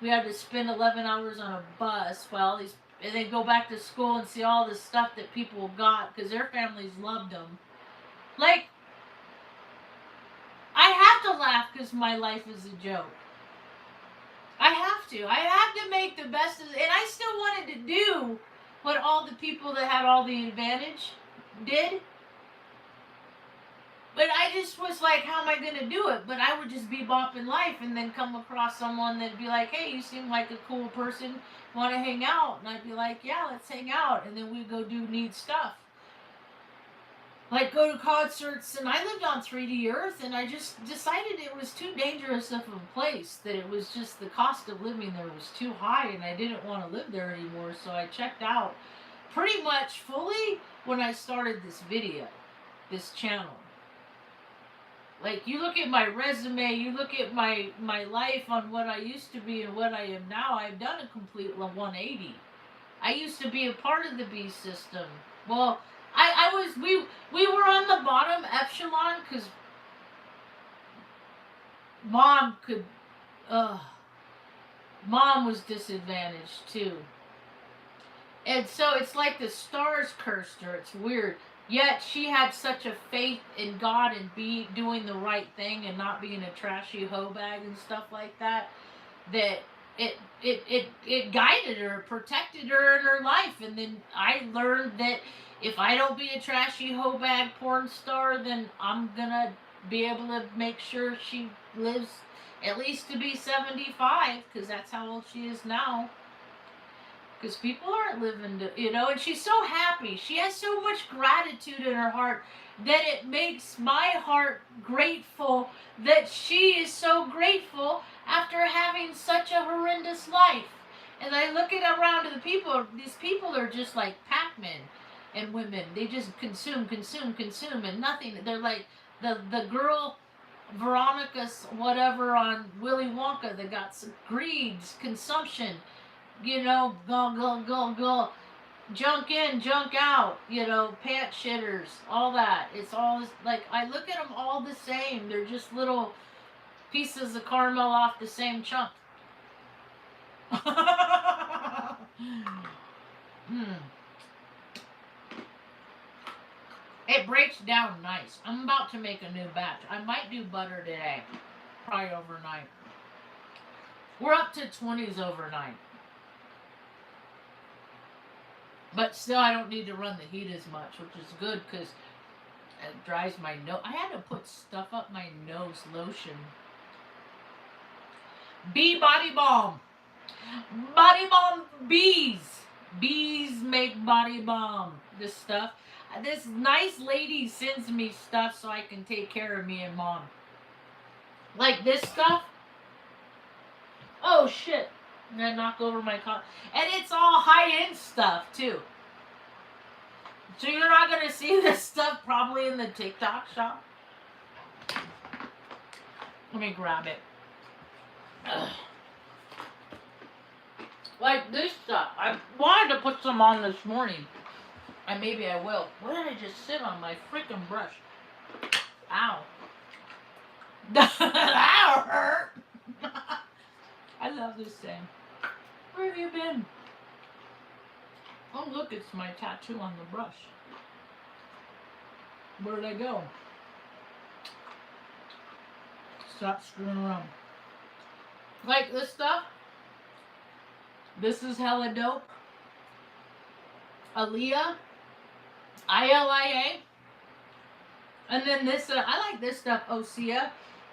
we had to spend 11 hours on a bus while and then go back to school and see all the stuff that people got because their families loved them. Like, I have to laugh because my life is a joke. I have to. I have to make the best of it. And I still wanted to do what all the people that had all the advantage did. But I just was like, how am I going to do it? But I would just be bopping life and then come across someone that'd be like, hey, you seem like a cool person. Want to hang out? And I'd be like, yeah, let's hang out. And then we'd go do neat stuff. like go to concerts, and I lived on 3D Earth, and I just decided it was too dangerous of a place, that it was just the cost of living there was too high, and I didn't want to live there anymore, so I checked out pretty much fully when I started this video, this channel. Like, you look at my resume, you look at my life on what I used to be and what I am now, I've done a complete 180. I used to be a part of the B system. Well, we were on the bottom echelon because mom could, mom was disadvantaged too. And so it's like the stars cursed her. It's weird. Yet she had such a faith in God and doing the right thing and not being a trashy hoe bag and stuff like that, that it guided her, protected her in her life. And then I learned that if I don't be a trashy hoe bag porn star, then I'm gonna be able to make sure she lives at least to be 75, because that's how old she is now. Because people aren't living to, and she's so happy. She has so much gratitude in her heart that it makes my heart grateful that she is so grateful after having such a horrendous life. And I look at around to the people, these people are just like Pac-Men and women. They just consume, and nothing. They're like the girl Veronica's whatever on Willy Wonka that got some greeds, consumption. Go, go, go, go. Junk in, junk out. Pant shitters. All that. It's all like, I look at them all the same. They're just little pieces of caramel off the same chunk. It breaks down nice. I'm about to make a new batch. I might do butter today. Probably overnight. We're up to 20s overnight. But still, I don't need to run the heat as much, which is good because it dries my nose. I had to put stuff up my nose, lotion. Bee body balm. Body balm bees. Bees make body balm. This stuff. This nice lady sends me stuff so I can take care of me and mom. Like this stuff. Oh, shit. And I knock over my car. And it's all high-end stuff, too. So you're not going to see this stuff probably in the TikTok shop. Let me grab it. Ugh. Like this stuff. I wanted to put some on this morning. And maybe I will. Why did I just sit on my freaking brush? Ow. That hurt. I love this thing. Where have you been? Oh, look, it's my tattoo on the brush. Where did I go? Stop screwing around. Like this stuff. This is hella dope. Aaliyah. ILIA. And then this, I like this stuff, Osea.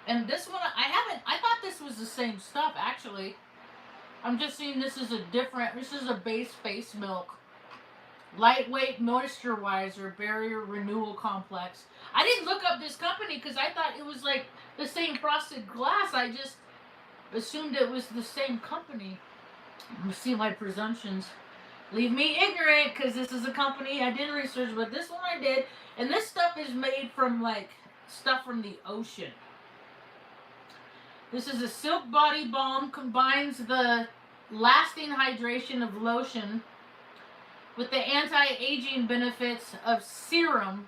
And this one, I thought this was the same stuff, actually. I'm just seeing this is this is a base face milk. Lightweight moisturizer, barrier renewal complex. I didn't look up this company because I thought it was like the same frosted glass. I just assumed it was the same company. You see my presumptions. Leave me ignorant because this is a company I didn't research, but this one I did. And this stuff is made from like stuff from the ocean. This is a silk body balm, combines the lasting hydration of lotion with the anti-aging benefits of serum.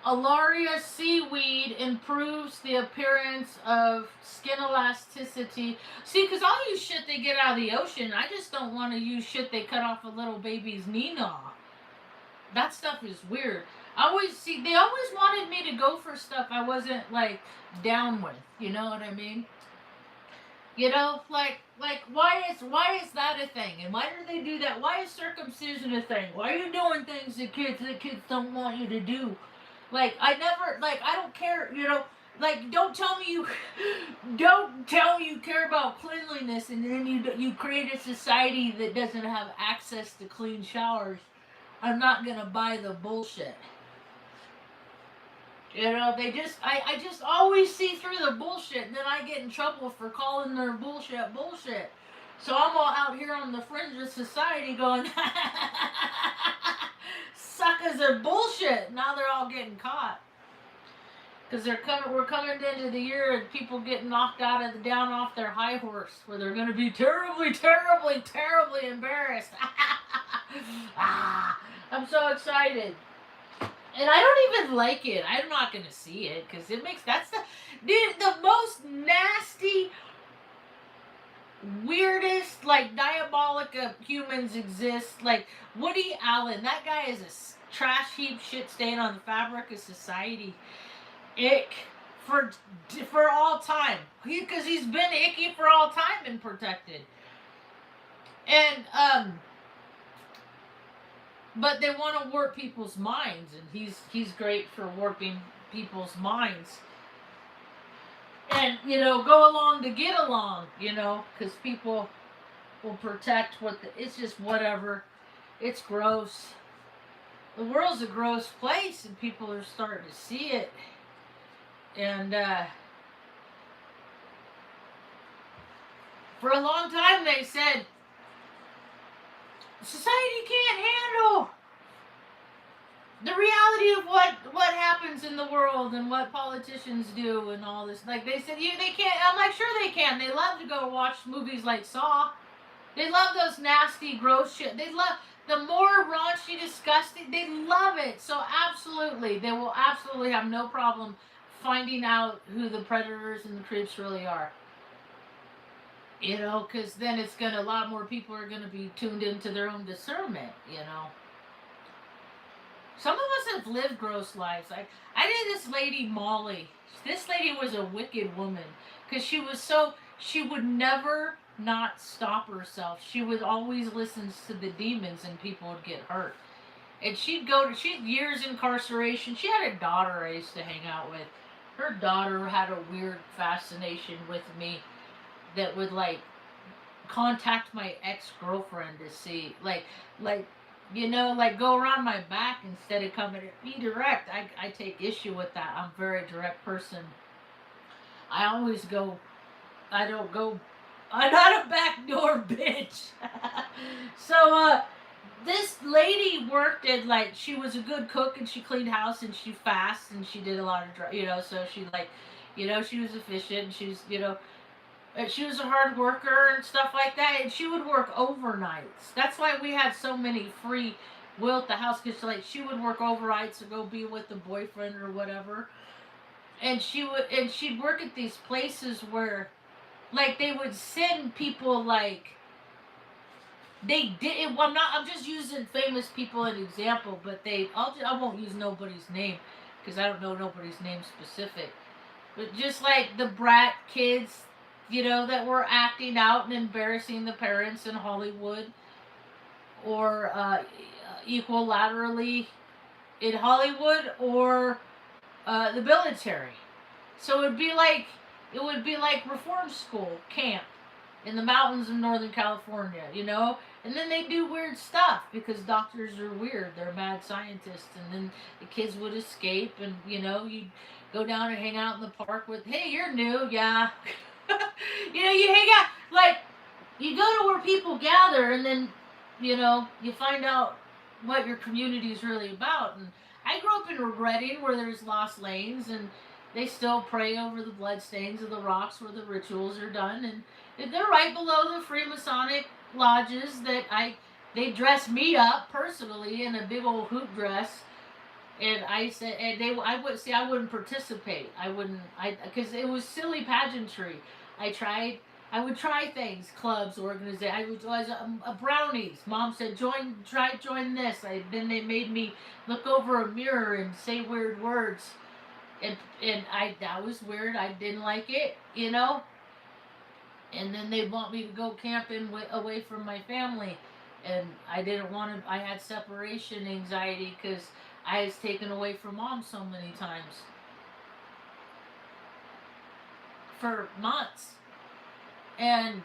Alaria seaweed improves the appearance of skin elasticity. See, because all you shit they get out of the ocean, I just don't want to use shit they cut off a little baby's nina. That stuff is weird. They always wanted me to go for stuff I wasn't, like, down with. You know what I mean? Like, why is that a thing? And why do they do that? Why is circumcision a thing? Why are you doing things that kids don't want you to do? Like, I don't care, like, don't tell me you care about cleanliness and then you create a society that doesn't have access to clean showers. I'm not gonna buy the bullshit. You know, I just always see through the bullshit, and then I get in trouble for calling their bullshit bullshit. So I'm all out here on the fringe of society going, suckers are bullshit. Now they're all getting caught. Because we're coming into the year and people get knocked out of down off their high horse, where they're going to be terribly, terribly, terribly embarrassed. I'm so excited. And I don't even like it. I'm not gonna see it because it makes the most nasty, weirdest, like diabolic of humans exist. Like Woody Allen, that guy is a trash heap, shit stain on the fabric of society. Ick for all time. Because he's been icky for all time and protected. And but they want to warp people's minds, and he's great for warping people's minds. And go along to get along, because people will protect it's just whatever. It's gross. The world's a gross place, and people are starting to see it. And for a long time they said society can't handle the reality of what happens in the world and what politicians do and all this. Like they said, they can't. I'm like, sure they can. They love to go watch movies like Saw. They love those nasty, gross shit. They love the more raunchy, disgusting. They love it. So absolutely, they will absolutely have no problem finding out who the predators and the creeps really are. Because then a lot more people are gonna be tuned into their own discernment. Some of us have lived gross lives. Like I did this lady Molly. This lady was a wicked woman because she would never not stop herself. She would always listen to the demons and people would get hurt. And she'd years incarceration. She had a daughter I used to hang out with. Her daughter had a weird fascination with me that would like contact my ex-girlfriend to see like go around my back instead of coming at me direct. I take issue with that. I'm a very direct person. I always go. I'm not a backdoor bitch. So this lady worked at she was a good cook and she cleaned house and she fasted and she did a lot of so she she was efficient and she was a hard worker and stuff like that, and she would work overnights. That's why we had so many free will at the house, because she would work overnights to go be with the boyfriend or whatever. And she'd work at these places where they would send people they did. Well, I'm just using famous people as an example, but I won't use nobody's name because I don't know nobody's name specific. But just the brat kids, that were acting out and embarrassing the parents in Hollywood, or equilaterally in Hollywood, or the military. So it would be like reform school camp in the mountains of Northern California, and then they do weird stuff because doctors are weird. They're mad scientists, and then the kids would escape, and you'd go down and hang out in the park with, hey, you're new, yeah. You hang out, you go to where people gather, and then, you find out what your community is really about. And I grew up in Redding, where there's lost lanes, and they still pray over the bloodstains of the rocks where the rituals are done. And they're right below the Freemasonic lodges they dress me up personally in a big old hoop dress. And I said, and I wouldn't participate. Because it was silly pageantry. I would try things, clubs, organizations. I was brownies. Mom said, join this. Then they made me look over a mirror and say weird words. And that was weird. I didn't like it, And then they want me to go camping away from my family. And I didn't want to. I had separation anxiety because I was taken away from Mom so many times. For months. And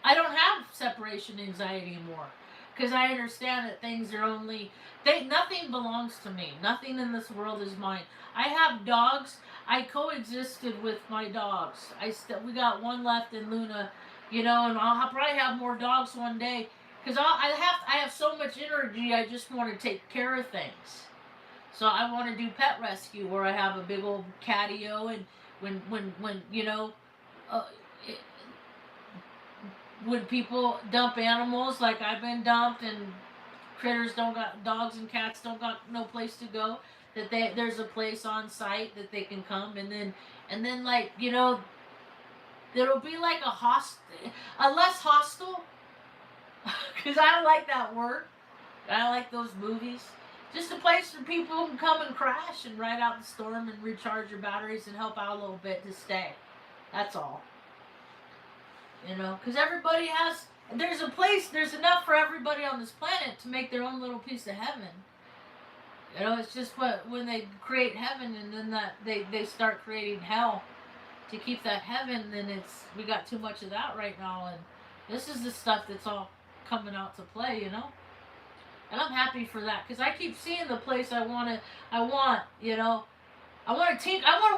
I don't have separation anxiety anymore. Because I understand that things are only, nothing belongs to me. Nothing in this world is mine. I have dogs. I coexisted with my dogs. We got one left in Luna, and I'll probably have more dogs one day. Because I have so much energy. I just want to take care of things. So I want to do pet rescue where I have a big old catio, and when uh, it, when people dump animals like I've been dumped, and critters don't got, dogs and cats don't got no place to go, that there's a place on site that they can come, and then like it'll be like a less hostile, because I don't like that word. I don't like those movies. Just a place for people who can come and crash and ride out the storm and recharge your batteries and help out a little bit to stay. That's all. Because everybody has, there's a place, there's enough for everybody on this planet to make their own little piece of heaven. It's just when they create heaven, and then they start creating hell to keep that heaven, then we got too much of that right now, and this is the stuff that's all coming out to play, And I'm happy for that, because I keep seeing the place I want, I want to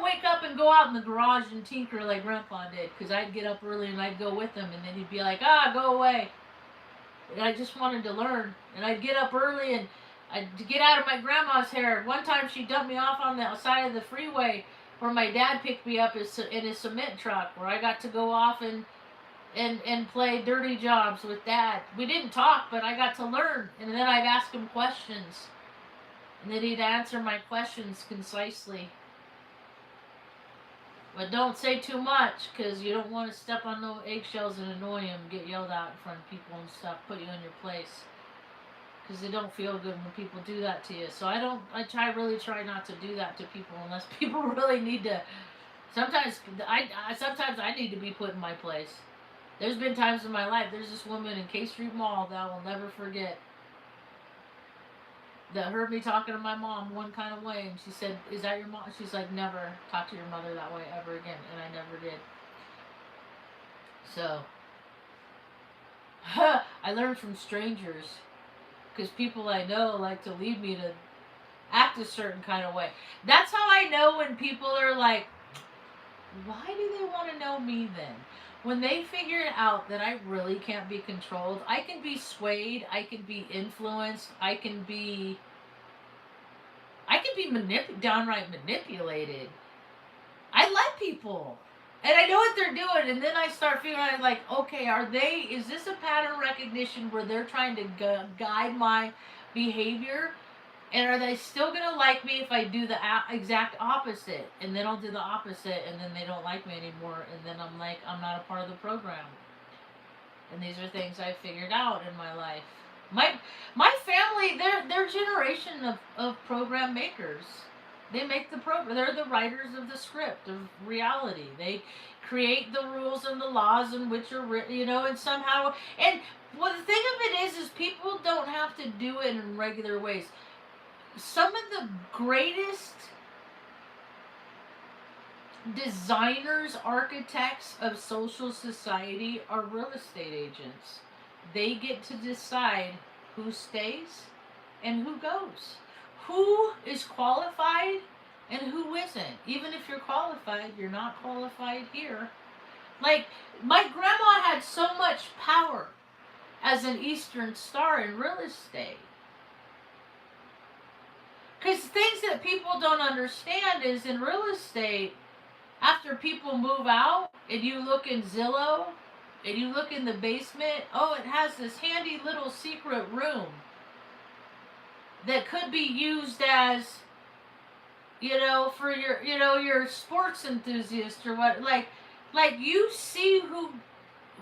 wake up and go out in the garage and tinker like Grandpa did, because I'd get up early and I'd go with him, and then he'd be like, go away. And I just wanted to learn, and I'd get up early and I'd get out of my grandma's hair. One time she dumped me off on the side of the freeway where my dad picked me up in his cement truck, where I got to go off and play dirty jobs with Dad. We didn't talk, but I got to learn, and then I'd ask him questions, and then he'd answer my questions concisely. But don't say too much, because you don't want to step on no eggshells and annoy him, get yelled at in front of people and stuff, put you in your place. Because it don't feel good when people do that to you. So I really try not to do that to people unless people really need to. Sometimes I need to be put in my place. There's been times in my life, there's this woman in K Street Mall that I will never forget, that heard me talking to my mom one kind of way, and she said, "Is that your mom?" She's like, "Never talk to your mother that way ever again," and I never did. So I learned from strangers, because people I know like to lead me to act a certain kind of way. That's how I know when people are like, why do they want to know me then? When they figure out that I really can't be controlled, I can be swayed, I can be influenced, I can be downright manipulated. I let people. And I know what they're doing, and then I start feeling like, okay, is this a pattern recognition where they're trying to guide my behavior? And are they still going to like me if I do the exact opposite? And then I'll do the opposite, and then they don't like me anymore, and then I'm like, I'm not a part of the program. And these are things I figured out in my life. My family, they're generation of program makers. They make the program. They're the writers of the script of reality. They create the rules and the laws in which are written, and somehow. And well, the thing of it is people don't have to do it in regular ways. Some of the greatest designers, architects of social society are real estate agents. They get to decide who stays and who goes. Who is qualified and who isn't. Even if you're qualified, you're not qualified here. Like, my grandma had so much power as an Eastern Star in real estate. Because things that people don't understand is in real estate, after people move out, and you look in Zillow, and you look in the basement, it has this handy little secret room that could be used as, for your sports enthusiast or what, like you see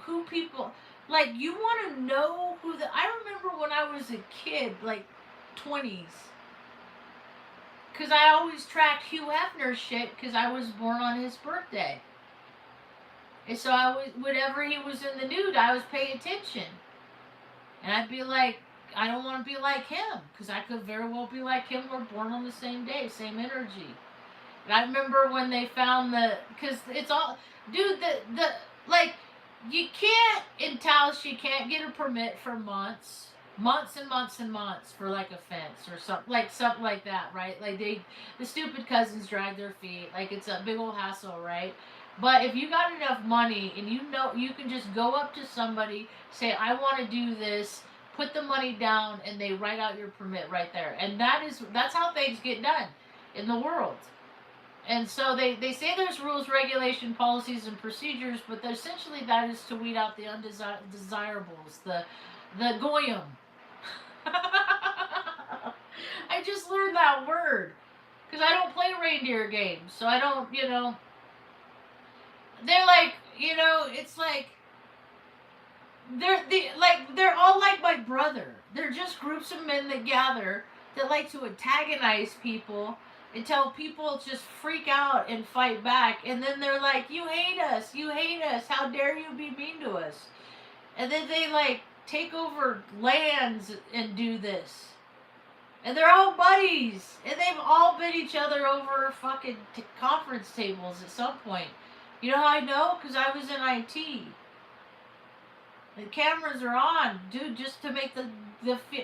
who people, like, you want to know I remember when I was a kid, like 20s, because I always tracked Hugh Hefner's shit, because I was born on his birthday. And so whenever he was in the nude, I was paying attention. And I'd be like, I don't want to be like him, because I could very well be like him. We're born on the same day, same energy. And I remember when they found because it's all, dude, like, you can't, in Taos, you can't get a permit for months. months and months and months for like a fence or something like that, right? Like the stupid cousins drag their feet, like it's a big old hassle, right? But if you got enough money and you know you can just go up to somebody, say I want to do this, put the money down, and they write out your permit right there, and that's how things get done in the world. And so they say there's rules, regulation, policies, and procedures, but essentially that is to weed out the undesirables, the goyim. I just learned that word because I don't play reindeer games, so I don't, They're like, it's like they're all like my brother. They're just groups of men that gather that like to antagonize people until people just freak out and fight back, and then they're like, "You hate us! You hate us! How dare you be mean to us?" And then they like take over lands and do this. And they're all buddies, and they've all been each other over fucking conference tables at some point. You know how I know? Because I was in IT. The cameras are on, dude, just to make the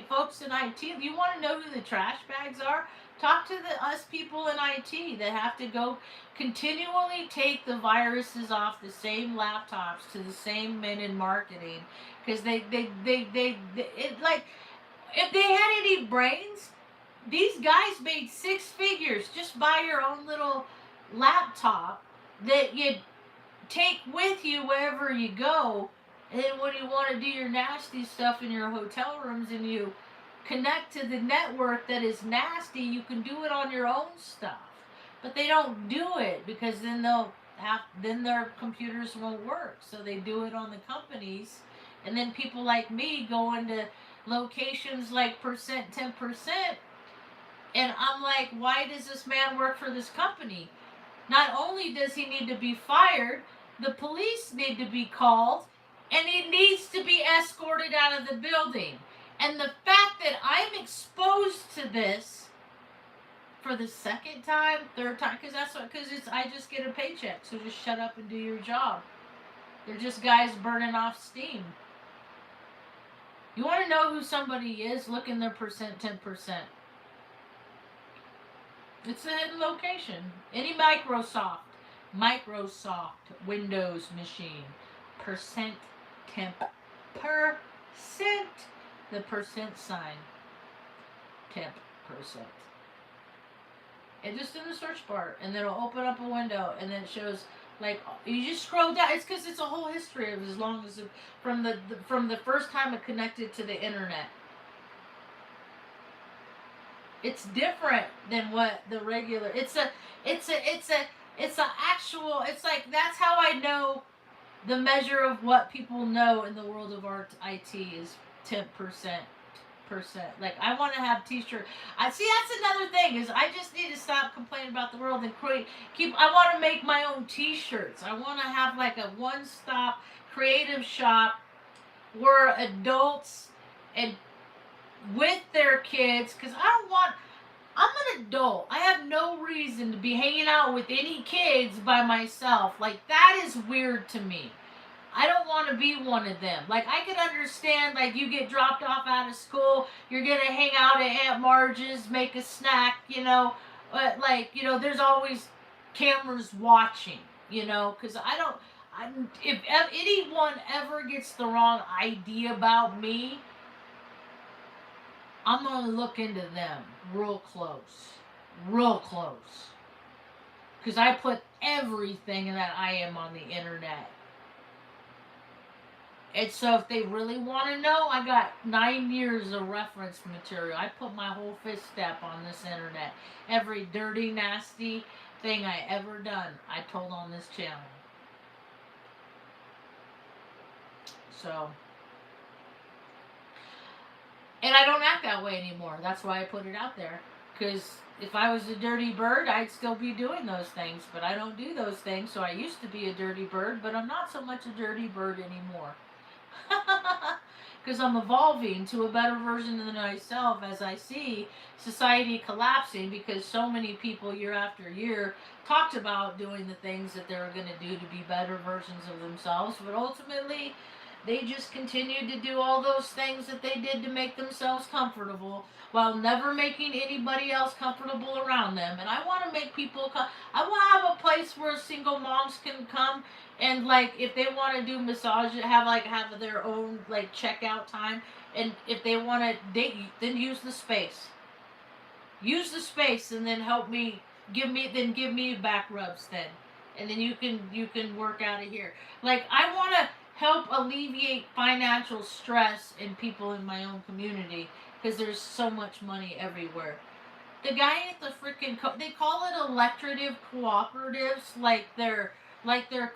folks in IT. If you want to know who the trash bags are, talk to us people in IT that have to go continually take the viruses off the same laptops to the same men in marketing, because it like, if they had any brains, these guys made six figures just by your own little laptop that you take with you wherever you go. And then when you want to do your nasty stuff in your hotel rooms and you connect to the network that is nasty, you can do it on your own stuff. But they don't do it because then then their computers won't work. So they do it on the companies. And then people like me go into locations like percent 10%, and I'm like, why does this man work for this company? Not only does he need to be fired, the police need to be called, and he needs to be escorted out of the building. And the fact that I'm exposed to this for the second time, third time, because I just get a paycheck, so just shut up and do your job. They're just guys burning off steam. You want to know who somebody is? Look in their percent 10%. It's a hidden location. Any Microsoft Windows machine. Percent 10%. The percent sign. 10%. And just in the search bar, and then it'll open up a window, and then it shows, like, you just scroll down. It's because it's a whole history of as long as from the first time it connected to the internet. It's different than what the regular. It's like, that's how I know the measure of what people know in the world of art IT is 10%. Like, I want to have t-shirt. I see, that's another thing, is I just need to stop complaining about the world and I want to make my own t-shirts. I want to have like a one-stop creative shop where adults and with their kids, because I'm an adult. I have no reason to be hanging out with any kids by myself. Like, that is weird to me. I don't want to be one of them. Like, I could understand, like, you get dropped off out of school, you're going to hang out at Aunt Marge's, make a snack, but, like, there's always cameras watching, because if anyone ever gets the wrong idea about me, I'm going to look into them real close. Because I put everything that I am on the internet. And so if they really want to know, I got 9 years of reference material. I put my whole fifth step on this internet. Every dirty, nasty thing I ever done, I told on this channel. So... and I don't act that way anymore. That's why I put it out there. Because if I was a dirty bird, I'd still be doing those things. But I don't do those things. So I used to be a dirty bird, but I'm not so much a dirty bird anymore. Because I'm evolving to a better version of myself as I see society collapsing, because so many people year after year talked about doing the things that they were going to do to be better versions of themselves. But ultimately, They just continued to do all those things that they did to make themselves comfortable while never making anybody else comfortable around them. And I want to make people come. I want to have a place where single moms can come and, like, if they want to do massage, have their own, like, checkout time. And if they want to date, then use the space. Use the space, and then give me back rubs then, and then you can work out of here. Like, I want to help alleviate financial stress in people in my own community because there's so much money everywhere. The guy at the freaking they call it electrative cooperatives, like they're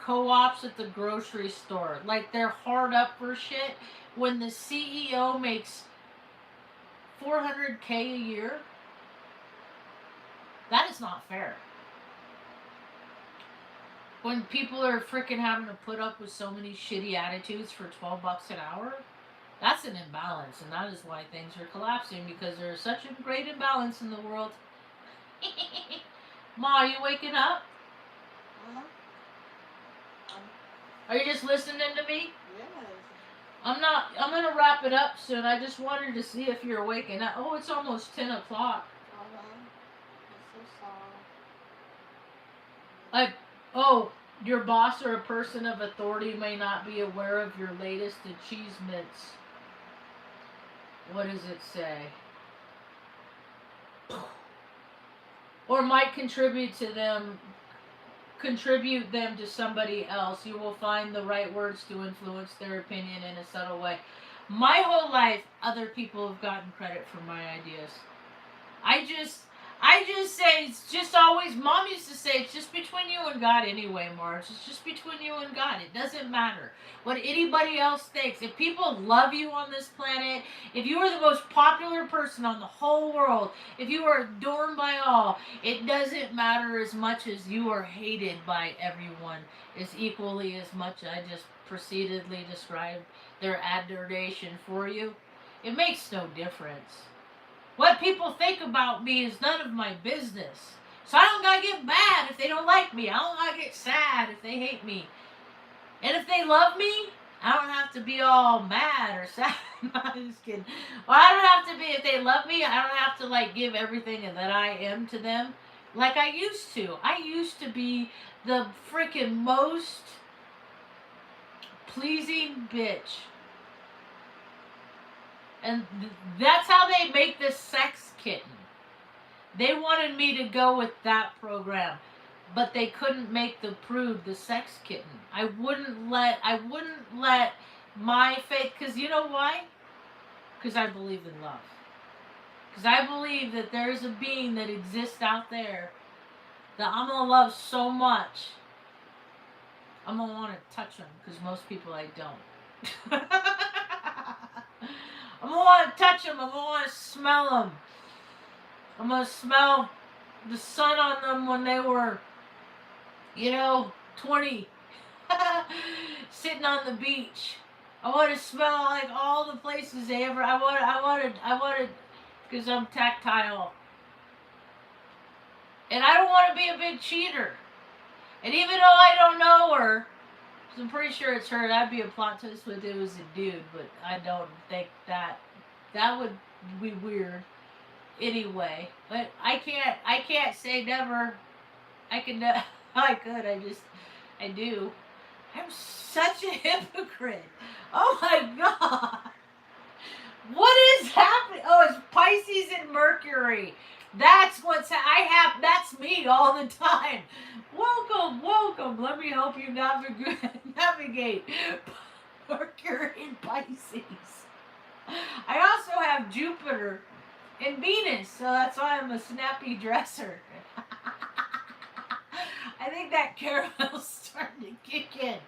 co-ops at the grocery store. Like, they're hard up for shit. When the CEO makes $400K a year, that is not fair. When people are freaking having to put up with so many shitty attitudes for $12 an hour, that's an imbalance, and that is why things are collapsing, because there's such a great imbalance in the world. Ma, are you waking up? Are you just listening to me? Yes. I'm gonna wrap it up soon. I just wanted to see if you're waking up. Oh, it's almost 10 o'clock. Your boss or a person of authority may not be aware of your latest achievements. What does it say? Or might contribute them to somebody else. You will find the right words to influence their opinion in a subtle way. My whole life, other people have gotten credit for my ideas. I just say, it's just always, Mom used to say, it's just between you and God anyway, Marge. It's just between you and God. It doesn't matter what anybody else thinks. If people love you on this planet, if you are the most popular person on the whole world, if you are adored by all, it doesn't matter as much as you are hated by everyone. It's equally as much. I just proceededly described their adoration for you. It makes no difference. What people think about me is none of my business. So I don't gotta get mad if they don't like me. I don't gotta get sad if they hate me. And if they love me, I don't have to be all mad or sad. I'm just kidding. Well, I don't have to be, if they love me, I don't have to, like, give everything that I am to them like I used to. I used to be the freaking most pleasing bitch. And that's how they make the sex kitten. They wanted me to go with that program, but they couldn't make the prude the sex kitten. I wouldn't let my faith, because you know why? Because I believe in love. Because I believe that there's a being that exists out there that I'm going to love so much, I'm going to want to touch them, because most people I don't. I'm going to want to touch them. I'm going to want to smell them. I'm going to smell the sun on them when they were, 20. Sitting on the beach. I want to smell, like, all the places they ever, I wanted, because I'm tactile. And I don't want to be a big cheater. And even though I don't know her, I'm pretty sure it's her. That'd be a plot twist if it was a dude, but I don't think that would be weird. Anyway, but I can't say never. I could. I do. I'm such a hypocrite. Oh my God. What is happening? Oh, it's Pisces and Mercury. That's that's me all the time. Welcome. Let me help you navigate Mercury and Pisces. I also have Jupiter and Venus, so that's why I'm a snappy dresser. I think that caramel's starting to kick in.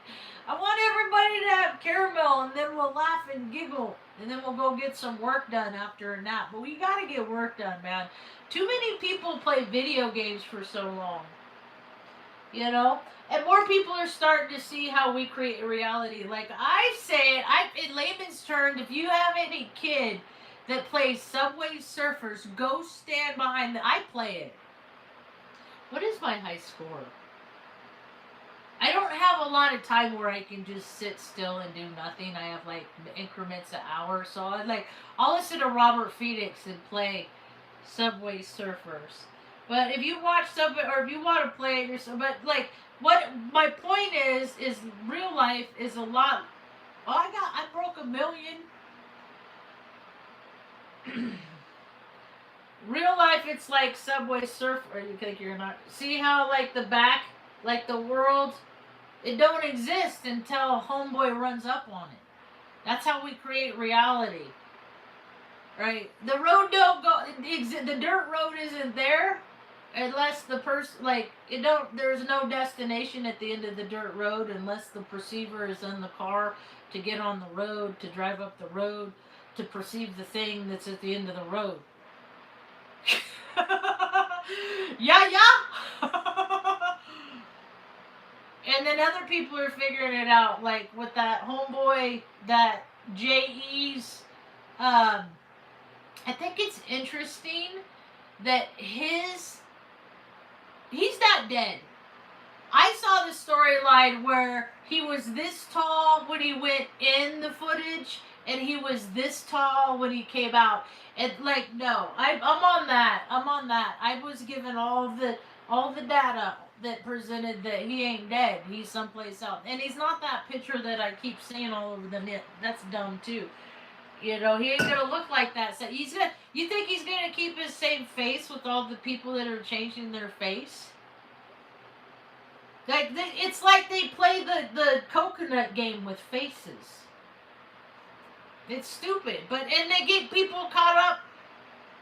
I want everybody to have caramel, and then we'll laugh and giggle, and then we'll go get some work done after a nap. But we gotta get work done, man. Too many people play video games for so long. And more people are starting to see how we create a reality. Like I say it, in layman's terms, if you have any kid that plays Subway Surfers, go stand behind I play it. What is my high score? I don't have a lot of time where I can just sit still and do nothing. I have like increments an hour, so I'll listen to Robert Phoenix and play Subway Surfers. But if you watch Subway, or if you want to play it yourself, but like what my point is real life is a lot. Oh, I broke 1,000,000. Real life, it's like Subway Surf. Or you think you're not? See how like the back, like the world, it don't exist until homeboy runs up on it. That's how we create reality, right? The road don't go. The dirt road isn't there unless the person like it don't. There's no destination at the end of the dirt road unless the perceiver is in the car to get on the road, to drive up the road, to perceive the thing that's at the end of the road. Yeah, yeah. And then other people are figuring it out, like with that homeboy, that J.E.'s. I think it's interesting that he's not dead. I saw the storyline where he was this tall when he went in the footage, and he was this tall when he came out. And like, no, I'm on that. I'm on that. I was given all the data that presented that he ain't dead. He's someplace else, and he's not that picture that I keep seeing all over the net. That's dumb too. You know, he ain't gonna look like that. So he's gonna. You think he's gonna keep his same face with all the people that are changing their face? Like it's like they play the coconut game with faces. It's stupid, and they get people caught up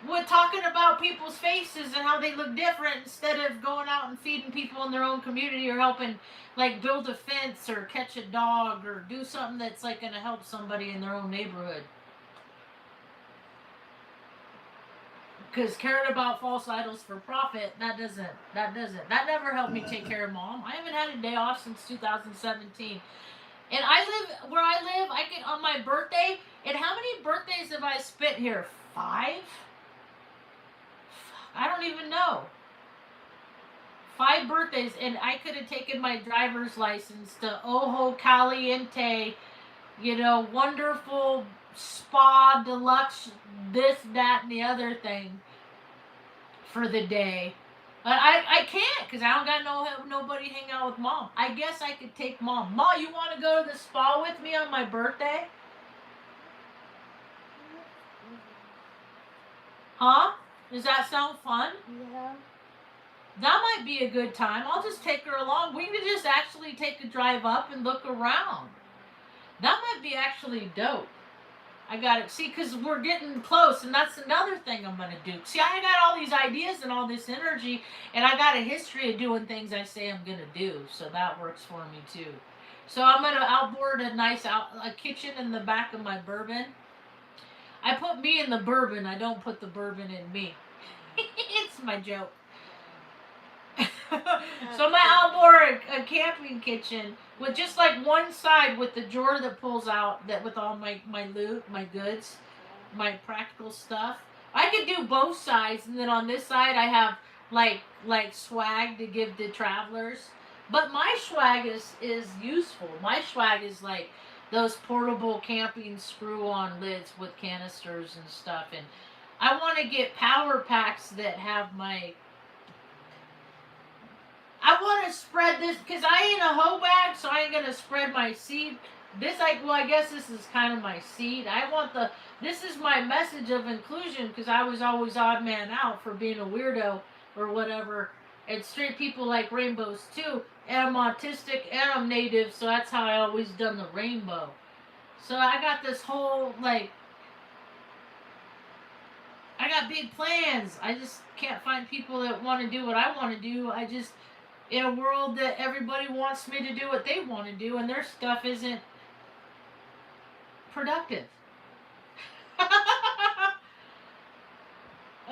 with talking about people's faces and how they look different instead of going out and feeding people in their own community or helping, like, build a fence or catch a dog or do something that's like going to help somebody in their own neighborhood. Because caring about false idols for profit, that never helped me take care of Mom. I haven't had a day off since 2017. And where I live, I get on my birthday. And how many birthdays have I spent here? 5? I don't even know. 5 birthdays, and I could have taken my driver's license to Ojo Caliente, wonderful spa, deluxe, this, that, and the other thing for the day. But I can't, because I don't got nobody hang out with Mom. I guess I could take Mom. Mom, you want to go to the spa with me on my birthday? Huh? Does that sound fun? Yeah. That might be a good time. I'll just take her along. We could just actually take a drive up and look around. That might be actually dope. I got it. See, because we're getting close, and that's another thing I'm going to do. See, I got all these ideas and all this energy, and I got a history of doing things I say I'm going to do, so that works for me, too. So I'm going to outboard a kitchen in the back of my bourbon. I put me in the bourbon. I don't put the bourbon in me. It's my joke. So I'm going to outboard a camping kitchen with just like one side with the drawer that pulls out that with all my loot, my goods, my practical stuff. I could do both sides, and then on this side I have like swag to give to travelers. But my swag is useful. My swag is like those portable camping screw-on lids with canisters and stuff. And I want to get power packs that have my... I want to spread this, because I ain't a hoe bag, so I ain't going to spread my seed. I guess this is kind of my seed. This is my message of inclusion, because I was always odd man out for being a weirdo or whatever. And straight people like rainbows too. And I'm autistic and I'm native, so that's how I always done the rainbow. So I got this whole, I got big plans. I just can't find people that want to do what I want to do. In a world that everybody wants me to do what they want to do, and their stuff isn't productive.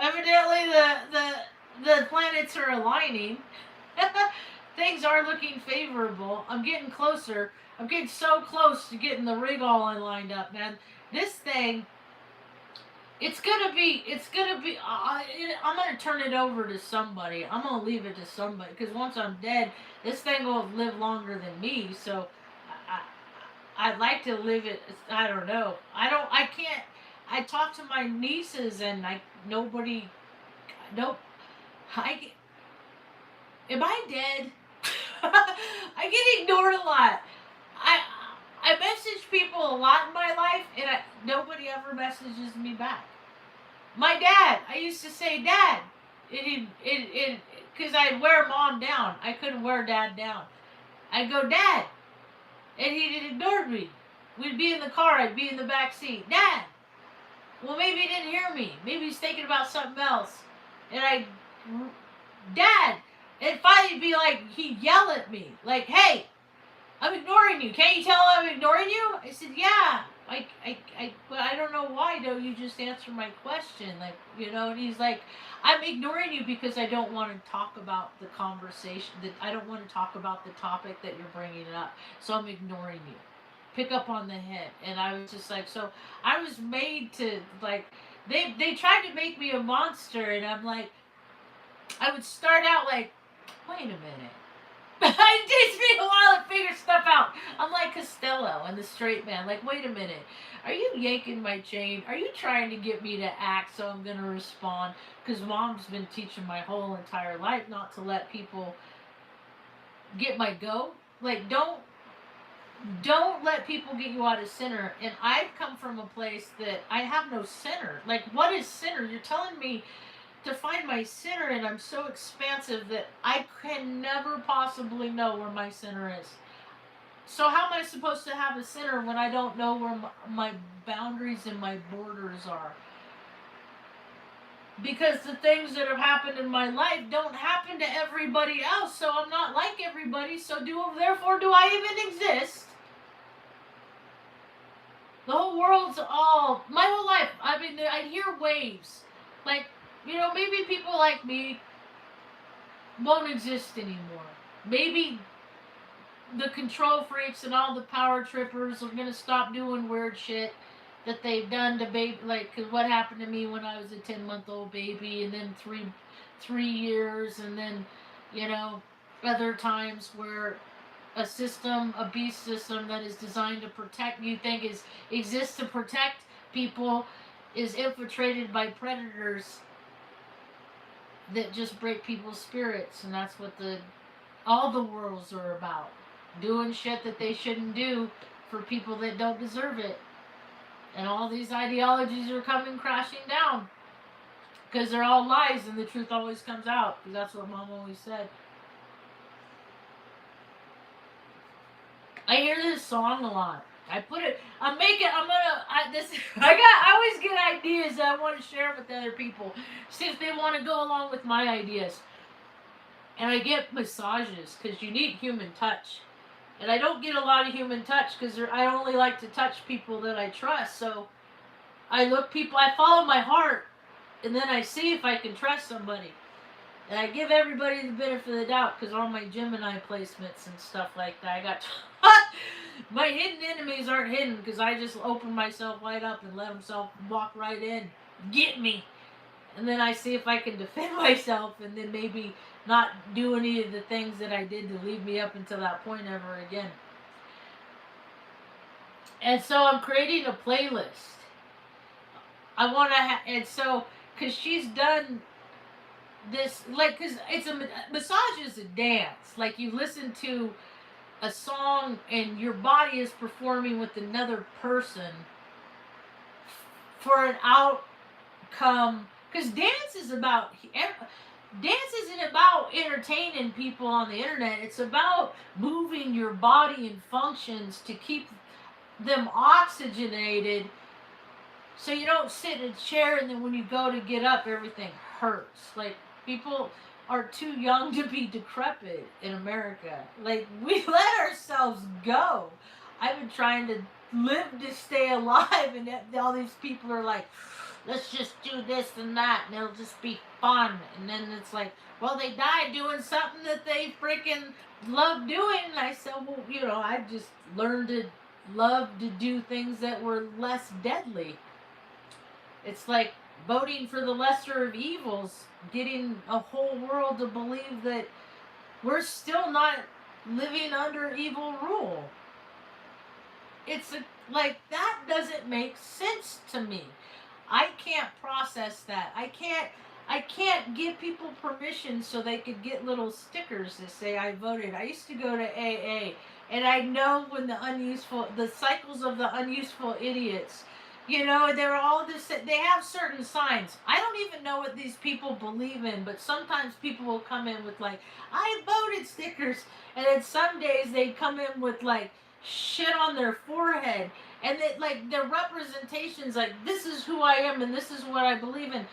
Evidently, the planets are aligning. Things are looking favorable. I'm getting closer. I'm getting so close to getting the rig all lined up, man. This thing, it's gonna be, I'm gonna turn it over to somebody. I'm gonna leave it to somebody, because once I'm dead, this thing will live longer than me. So I'd like to live it. I don't know. I can't. I talk to my nieces, and nobody. Nope. I am I dead? I get ignored a lot. I I message people a lot in my life, and nobody ever messages me back. My dad, I used to say dad. Because I'd wear mom down. I couldn't wear dad down. I'd go dad, and he'd ignore me. We'd be in the car. I'd be in the back seat. Dad. Well, maybe he didn't hear me. Maybe he's thinking about something else. And Dad. And finally, he'd be like, he'd yell at me, like, "Hey, I'm ignoring you. Can't you tell I'm ignoring you?" I said, "Yeah. But I don't know why. Don't you just answer my question?" Like, and he's like, "I'm ignoring you because I don't want to talk about the conversation. That I don't want to talk about the topic that you're bringing up. So I'm ignoring you. Pick up on the head." And I was just like, so I was made to, like, they tried to make me a monster, and I'm like, I would start out like, wait a minute. It takes me a while to figure stuff out. I'm like Costello and the straight man. Like, wait a minute. Are you yanking my chain? Are you trying to get me to act so I'm going to respond? Because mom's been teaching my whole entire life not to let people get my go. Like, don't let people get you out of center. And I've come from a place that I have no center. Like, what is center? You're telling me to find my center, and I'm so expansive that I can never possibly know where my center is. So how am I supposed to have a center when I don't know where my boundaries and my borders are? Because the things that have happened in my life don't happen to everybody else, so I'm not like everybody, so therefore do I even exist? The whole world's my whole life, I mean, I'd hear waves. Like, maybe people like me won't exist anymore. Maybe the control freaks and all the power trippers are gonna stop doing weird shit that they've done to baby. Like, cause what happened to me when I was a 10-month-old baby, and then 3 years, and then other times where a beast system that is designed to protect, exists to protect people, is infiltrated by predators that just break people's spirits. And that's what all the worlds are about. Doing shit that they shouldn't do for people that don't deserve it. And all these ideologies are coming crashing down. Because they're all lies, and the truth always comes out. Because that's what Mom always said. I hear this song a lot. I always get ideas that I want to share with other people. See if they want to go along with my ideas. And I get massages, because you need human touch. And I don't get a lot of human touch, because I only like to touch people that I trust. So I follow my heart, and then I see if I can trust somebody. And I give everybody the benefit of the doubt, because all my Gemini placements and stuff like that, I got my hidden enemies aren't hidden, because I just open myself wide up and let them walk right in, get me, and then I see if I can defend myself, and then maybe not do any of the things that I did to lead me up until that point ever again. And so I'm creating a playlist. I want to and so, because she's done this, like, because massage is a dance. Like, you listen to a song and your body is performing with another person for an outcome. Because dance isn't about entertaining people on the internet. It's about moving your body and functions to keep them oxygenated, so you don't sit in a chair and then when you go to get up, everything hurts. Like, people are too young to be decrepit in America. Like, we let ourselves go. I've been trying to live to stay alive, and all these people are like, let's just do this and that, and it'll just be fun. And then it's like, well, they died doing something that they freaking love doing. And I said, well, I just learned to love to do things that were less deadly. It's like voting for the lesser of evils, getting a whole world to believe that we're still not living under evil rule. It's like, that doesn't make sense to me. I can't process that. I can't give people permission so they could get little stickers that say I voted. I used to go to AA, and I know when the cycles of the unuseful idiots, they're all this, they have certain signs. I don't even know what these people believe in, but sometimes people will come in with like, I voted stickers, and then some days they come in with like shit on their forehead, and that like their representations, like, this is who I am and this is what I believe in.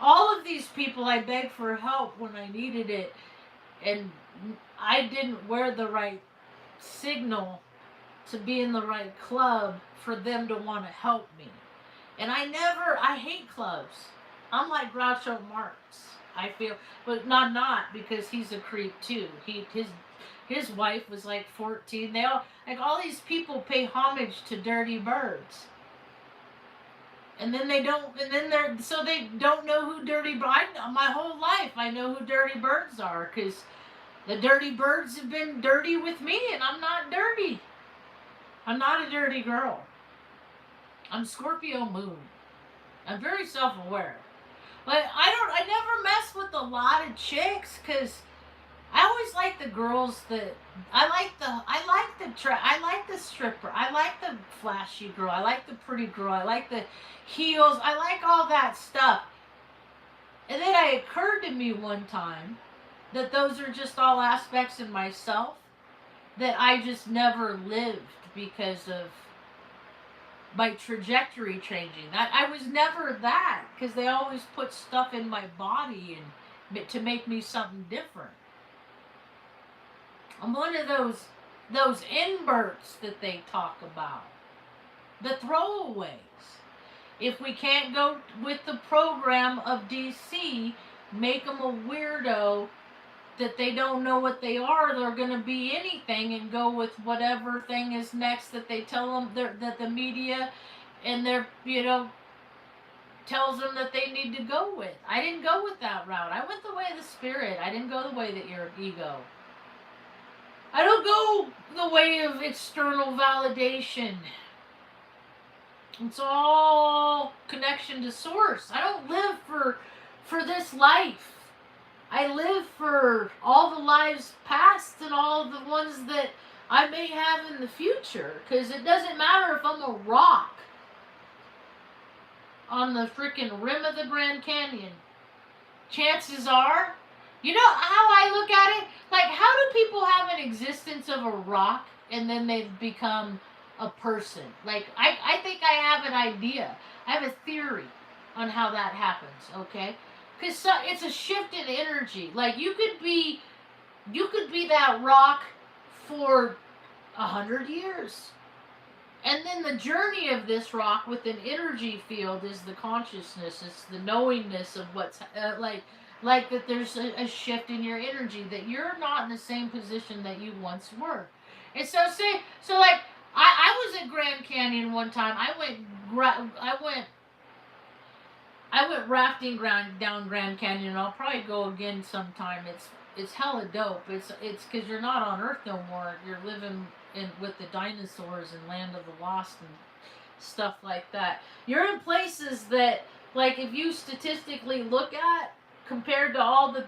All of these people, I begged for help when I needed it, and I didn't wear the right signal to be in the right club for them to want to help me. And I hate clubs. I'm like Groucho Marx, I feel, but not because he's a creep too. His wife was like 14. They all these people pay homage to dirty birds. And then they don't know who dirty birds. My whole life I know who dirty birds are, because the dirty birds have been dirty with me, and I'm not dirty. I'm not a dirty girl. I'm Scorpio moon. I'm very self-aware. But I never mess with a lot of chicks, because I always like the girls that I like the stripper. I like the flashy girl. I like the pretty girl. I like the heels. I like all that stuff. And then it occurred to me one time that those are just all aspects in myself that I just never lived because of my trajectory changing. That I was never that, because they always put stuff in my body and to make me something different. I'm one of those inverts that they talk about. The throwaways. If we can't go with the program of DC, make them a weirdo that they don't know what they are. They're going to be anything and go with whatever thing is next that they tell them, that the media and their, tells them that they need to go with. I didn't go with that route. I went the way of the spirit. I didn't go the way of your ego. I don't go the way of external validation. It's all connection to source. I don't live for this life. I live for all the lives past and all the ones that I may have in the future. Because it doesn't matter if I'm a rock on the freaking rim of the Grand Canyon. Chances are, you know how I look at it? Like, how do people have an existence of a rock and then they become a person? Like, I think I have an idea. I have a theory on how that happens, okay? Because it's a shift in energy. Like, you could be that rock for 100 years. And then the journey of this rock with an energy field is the consciousness. It's the knowingness of what's, like that there's a shift in your energy, that you're not in the same position that you once were. And so like, I was at Grand Canyon one time. I went rafting down Grand Canyon, and I'll probably go again sometime. It's hella dope. It's because you're not on Earth no more. You're living with the dinosaurs and Land of the Lost and stuff like that. You're in places that, like, if you statistically look at, compared to all the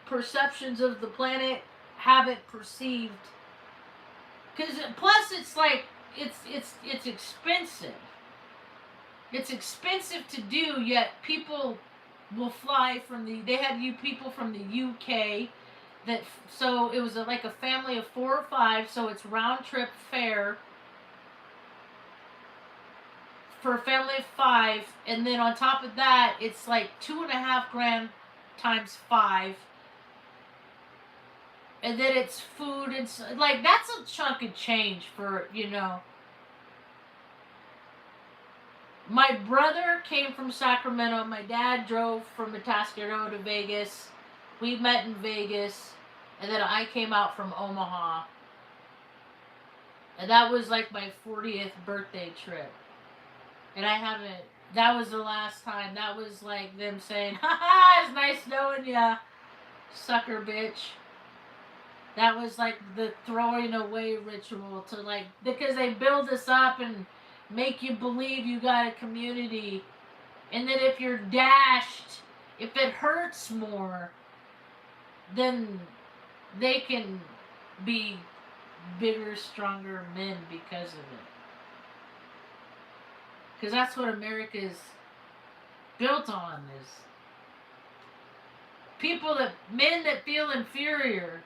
perceptions of the planet, have it perceived. Because plus it's like, it's expensive. It's expensive to do, yet people will fly they had people from the UK, so it was like a family of 4 or 5, so it's round trip fare for a family of 5, and then on top of that, it's like $2.5 times 5, and then it's food, and like, that's a chunk of change for, My brother came from Sacramento. My dad drove from Atascadero to Vegas. We met in Vegas. And then I came out from Omaha. And that was like my 40th birthday trip. And I haven't That was the last time. That was like them saying, "Ha ha, it's nice knowing ya, sucker bitch." That was like the throwing away ritual to like, because they build us up and make you believe you got a community, and then if you're dashed, if it hurts more, then they can be bigger, stronger men because of it. Because that's what America is built on, is people that, men that feel inferior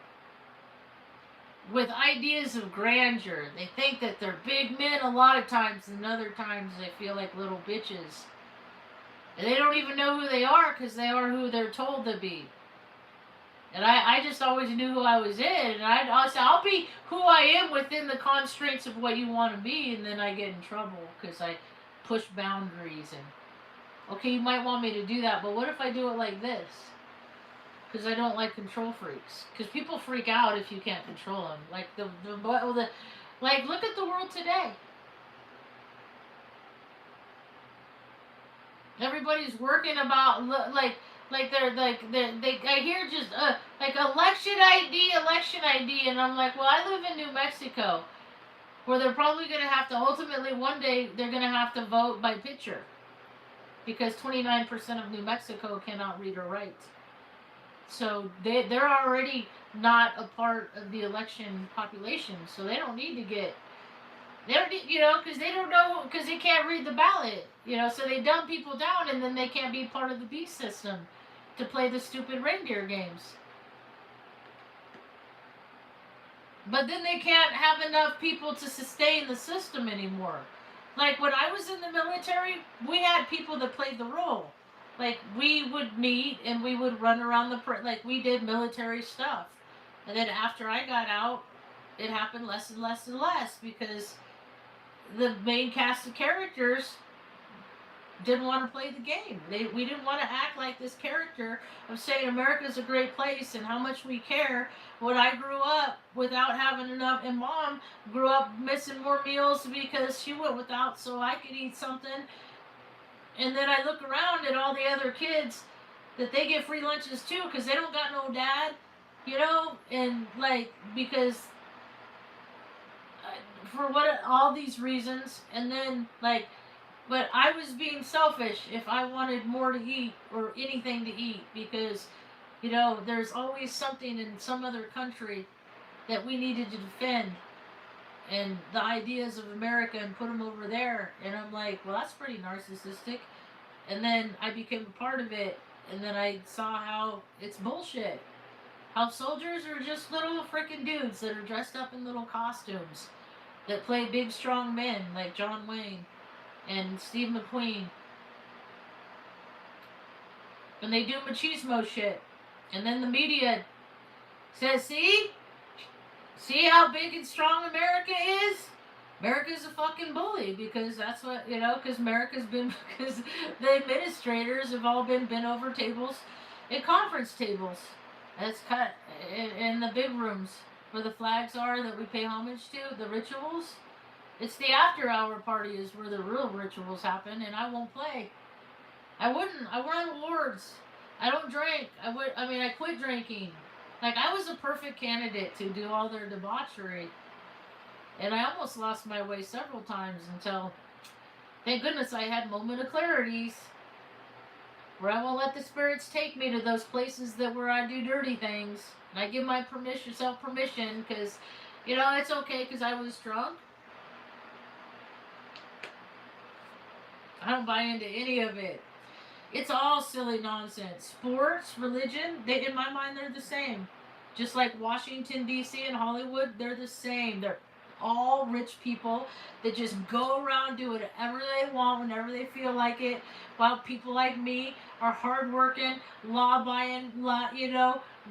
with ideas of grandeur. They think that they're big men a lot of times, and other times they feel like little bitches. And they don't even know who they are because they are who they're told to be. And I just always knew who I was in, and I'll say, I'll be who I am within the constraints of what you want to be, and then I get in trouble because I push boundaries. And okay, you might want me to do that, but what if I do it like this? Because I don't like control freaks. Because people freak out if you can't control them. Like like look at the world today. Everybody's working about I hear just like election ID, and I'm like, well, I live in New Mexico, where they're probably going to have to ultimately one day they're going to have to vote by picture, because 29% of New Mexico cannot read or write. So they're already not a part of the election population, so they don't need to get. They don't, because they don't know, because they can't read the ballot, so they dumb people down, and then they can't be part of the beast system to play the stupid reindeer games. But then they can't have enough people to sustain the system anymore. Like when I was in the military, we had people that played the role. Like we would meet and we would run around like we did military stuff. And then after I got out, it happened less and less and less, because the main cast of characters didn't want to play the game. We didn't want to act like this character of saying America's a great place and how much we care. When I grew up without having enough, and mom grew up missing more meals because she went without so I could eat something. And then I look around at all the other kids that they get free lunches too because they don't got no dad, and like, because for what all these reasons, and then like, but I was being selfish if I wanted more to eat or anything to eat, because there's always something in some other country that we needed to defend, and the ideas of America, and put them over there. And I'm like, well, that's pretty narcissistic. And then I became a part of it, and then I saw how it's bullshit. How soldiers are just little freaking dudes that are dressed up in little costumes that play big, strong men like John Wayne and Steve McQueen. And they do machismo shit. And then the media says, see how big and strong America is? America's a fucking bully, because that's what, because America's been, because the administrators have all been bent over tables at conference tables. That's cut in the big rooms where the flags are that we pay homage to, the rituals. It's the after hour parties where the real rituals happen, and I won't play. I wouldn't. I won awards. I don't drink. I quit drinking. Like, I was a perfect candidate to do all their debauchery. And I almost lost my way several times until, thank goodness, I had moment of clarities where I won't let the spirits take me to those places where I do dirty things. And I give my self permission, because, it's okay, because I was drunk. I don't buy into any of it. It's all silly nonsense. Sports, religion, in my mind, they're the same. Just like Washington, D.C. and Hollywood, they're the same. They're all rich people that just go around doing whatever they want whenever they feel like it, while people like me are hardworking, law-abiding,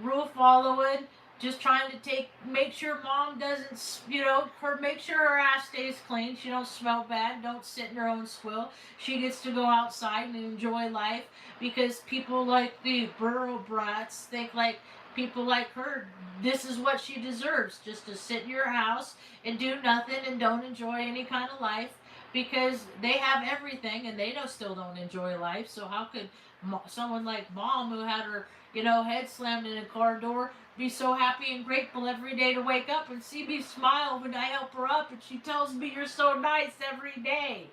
rule following, just trying to make sure mom doesn't, make sure her ass stays clean, she don't smell bad, don't sit in her own swill, she gets to go outside and enjoy life, because people like the borough brats think like people like her, this is what she deserves, just to sit in your house and do nothing and don't enjoy any kind of life. because they have everything and they still don't enjoy life. So how could someone like mom, who had her, head slammed in a car door, be so happy and grateful every day to wake up and see me smile when I help her up, and she tells me you're so nice every day.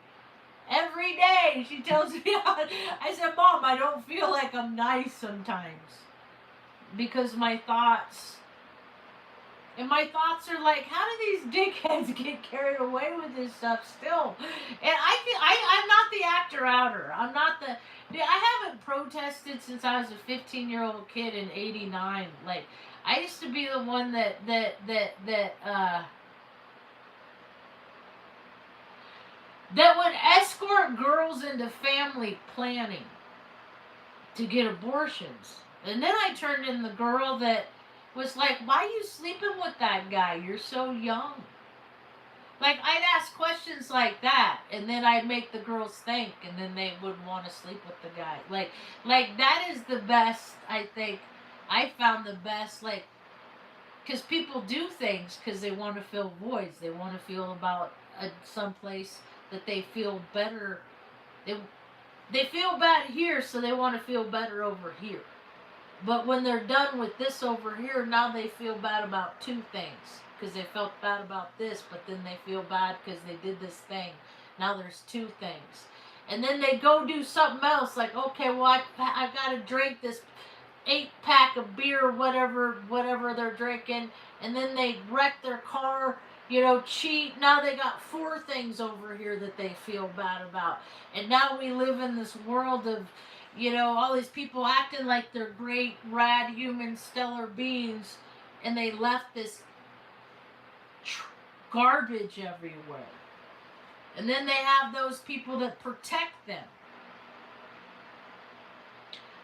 Every day she tells me, I said, Mom, I don't feel like I'm nice sometimes because my thoughts are like, how do these dickheads get carried away with this stuff still? And I'm not the actor outer. I'm not the. I haven't protested since I was a 15-year-old kid in '89. Like, I used to be the one that would escort girls into family planning to get abortions. And then I turned in the girl that was like, why are you sleeping with that guy? You're so young. Like, I'd ask questions like that, and then I'd make the girls think, and then they would want to sleep with the guy. Like that is the best, I think. I found the best, like, because people do things because they want to fill voids. They want to feel about someplace that they feel better. They feel bad here, so they want to feel better over here. But when they're done with this over here, now they feel bad about two things. Because they felt bad about this, but then they feel bad because they did this thing. Now there's two things. And then they go do something else, like, okay, well, I got to drink this 8-pack of beer, whatever they're drinking. And then they wreck their car, cheat. Now they got 4 things over here that they feel bad about. And now we live in this world of, all these people acting like they're great, rad, human, stellar beings, and they left this garbage everywhere. And then they have those people that protect them.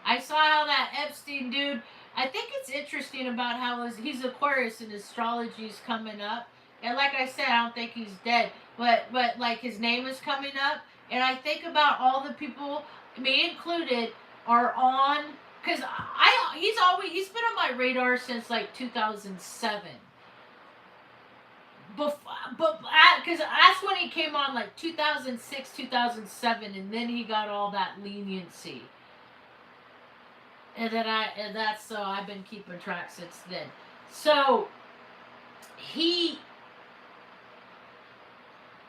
I saw how that Epstein dude, I think it's interesting about how he's Aquarius and astrology's coming up. And like I said, I don't think he's dead, but like his name is coming up. And I think about all the people, me included, are on, because he's been on my radar since like 2007. But because that's when he came on, like 2006, 2007, and then he got all that leniency. And that's so I've been keeping track since then. So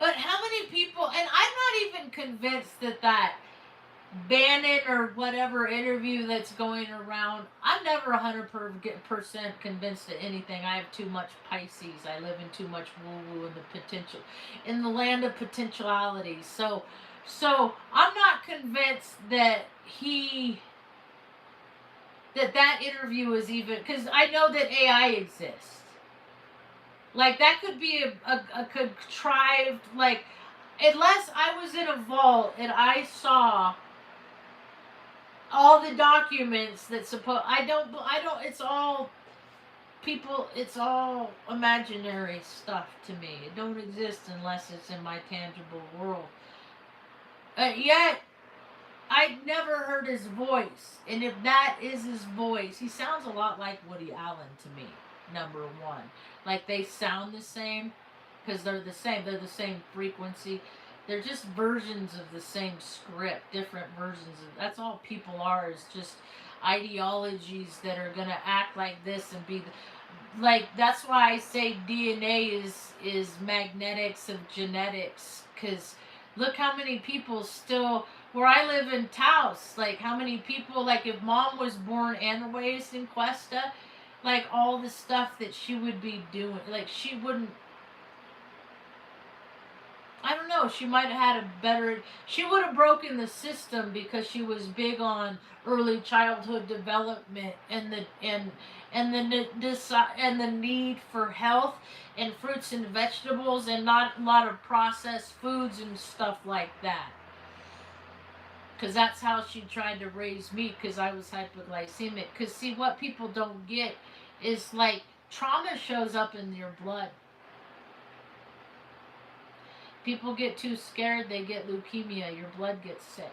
but how many people, and I'm not even convinced that Bannon or whatever interview that's going around, I'm never 100% convinced of anything. I have too much Pisces. I live in too much woo-woo in the land of potentialities. So I'm not convinced that that interview is even, because I know that AI exists. Like, that could be a contrived, like, unless I was in a vault and I saw all the documents that I don't, it's all people, it's all imaginary stuff to me. It don't exist unless it's in my tangible world. Yet, I never heard his voice. And if that is his voice, he sounds a lot like Woody Allen to me, number one. Like, they sound the same because they're the same. They're the same frequency. They're just versions of the same script, different versions of. That's all people are, is just ideologies that are gonna act like this and be like. That's why I say DNA is magnetics of genetics. Because look how many people still. Where I live in Taos, like how many people, like if mom was born and raised in Cuesta, like all the stuff that she would be doing, like she wouldn't. I don't know. She might have had a better. She would have broken the system because she was big on early childhood development and the need for health and fruits and vegetables and not a lot of processed foods and stuff like that. Because that's how she tried to raise me, because I was hypoglycemic. Because see, what people don't get is like trauma shows up in your blood. People get too scared, they get leukemia, your blood gets sick.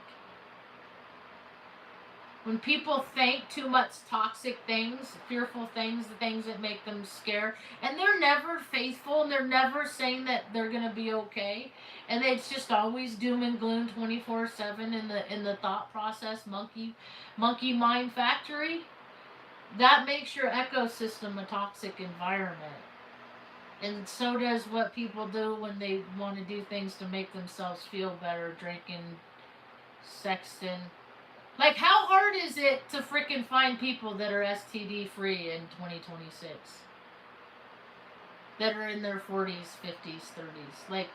When people think too much toxic things, fearful things, the things that make them scared, and they're never faithful, and they're never saying that they're gonna be okay, and it's just always doom and gloom 24/7 in the thought process, monkey mind factory. That makes your ecosystem a toxic environment. And so does what people do when they want to do things to make themselves feel better, drinking, sexting. Like, how hard is it to freaking find people that are STD free in 2026? That are in their 40s, 50s, 30s? Like,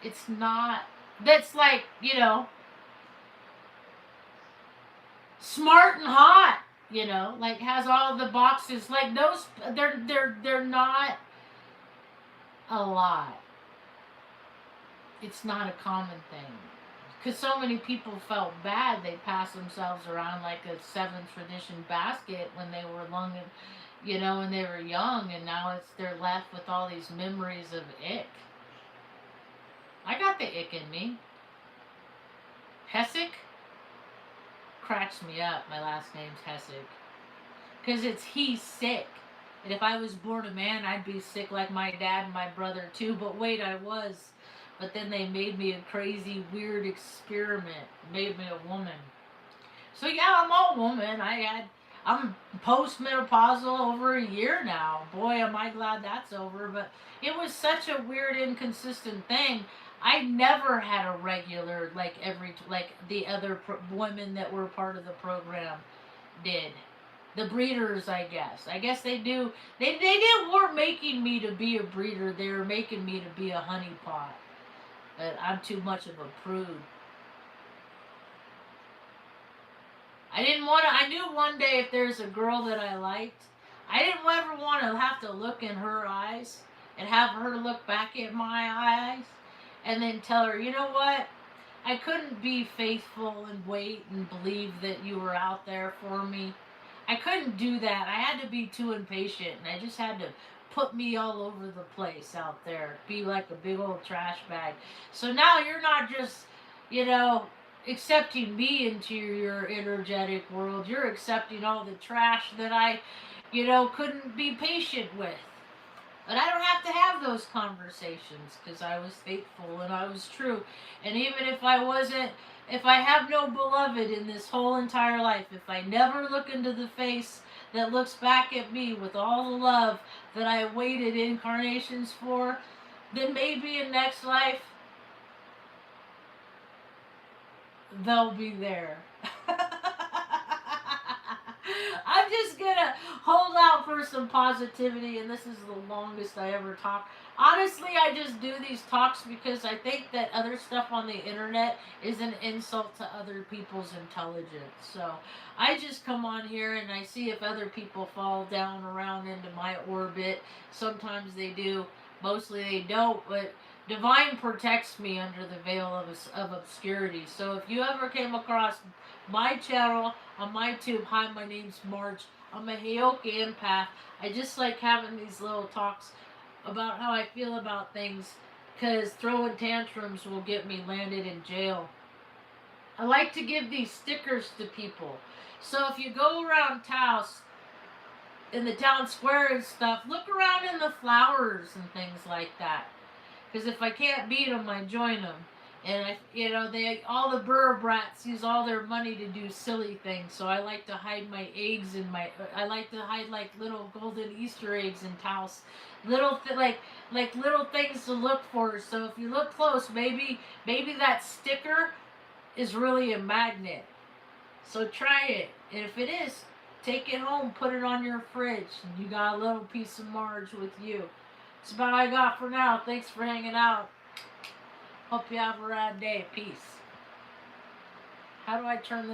it's not. That's like, smart and hot, like has all the boxes. Like, those, they're not a lot. It's not a common thing. Because so many people felt bad, they passed themselves around like a seventh tradition basket when they were when they were young, and now they're left with all these memories of ick. I got the ick in me. Hessick cracks me up. My last name's Hessick. Because it's he's sick. And if I was born a man, I'd be sick like my dad and my brother too. But wait, I was. But then they made me a crazy, weird experiment. Made me a woman. So yeah, I'm all woman. I'm postmenopausal over a year now. Boy, am I glad that's over. But it was such a weird, inconsistent thing. I never had a regular like the other women that were part of the program did. The breeders, I guess. I guess they do. Weren't making me to be a breeder. They were making me to be a honeypot. But I'm too much of a prude. I didn't want to. I knew one day if there's a girl that I liked, I didn't ever want to have to look in her eyes and have her look back at my eyes and then tell her, you know what? I couldn't be faithful and wait and believe that you were out there for me. I couldn't do that. I had to be too impatient, and I just had to put me all over the place out there, be like a big old trash bag. So now you're not just, you know, accepting me into your energetic world. You're accepting all the trash that I, couldn't be patient with. But I don't have to have those conversations because I was faithful and I was true. And even if I wasn't, if I have no beloved in this whole entire life, if I never look into the face that looks back at me with all the love that I waited incarnations for, then maybe in next life, they'll be there. I'm just gonna hold out for some positivity, and this is the longest I ever talk. Honestly, I just do these talks because I think that other stuff on the internet is an insult to other people's intelligence. So I just come on here and I see if other people fall down around into my orbit. Sometimes they do, mostly they don't, but divine protects me under the veil of obscurity. So if you ever came across my channel on my tube, hi, my name's Marge. I'm a heyOKa empath. I just like having these little talks about how I feel about things because throwing tantrums will get me landed in jail. I like to give these stickers to people. So if you go around Taos, in the town square and stuff, look around in the flowers and things like that. Because if I can't beat them, I join them. And all the burr brats use all their money to do silly things. So I like to hide my eggs in I like to hide like little golden Easter eggs in Taos, like little things to look for. So if you look close, maybe that sticker is really a magnet. So try it, and if it is, take it home, put it on your fridge, and you got a little piece of Marge with you. That's about all I got for now. Thanks for hanging out. Hope you have a rad day. Peace. How do I turn this?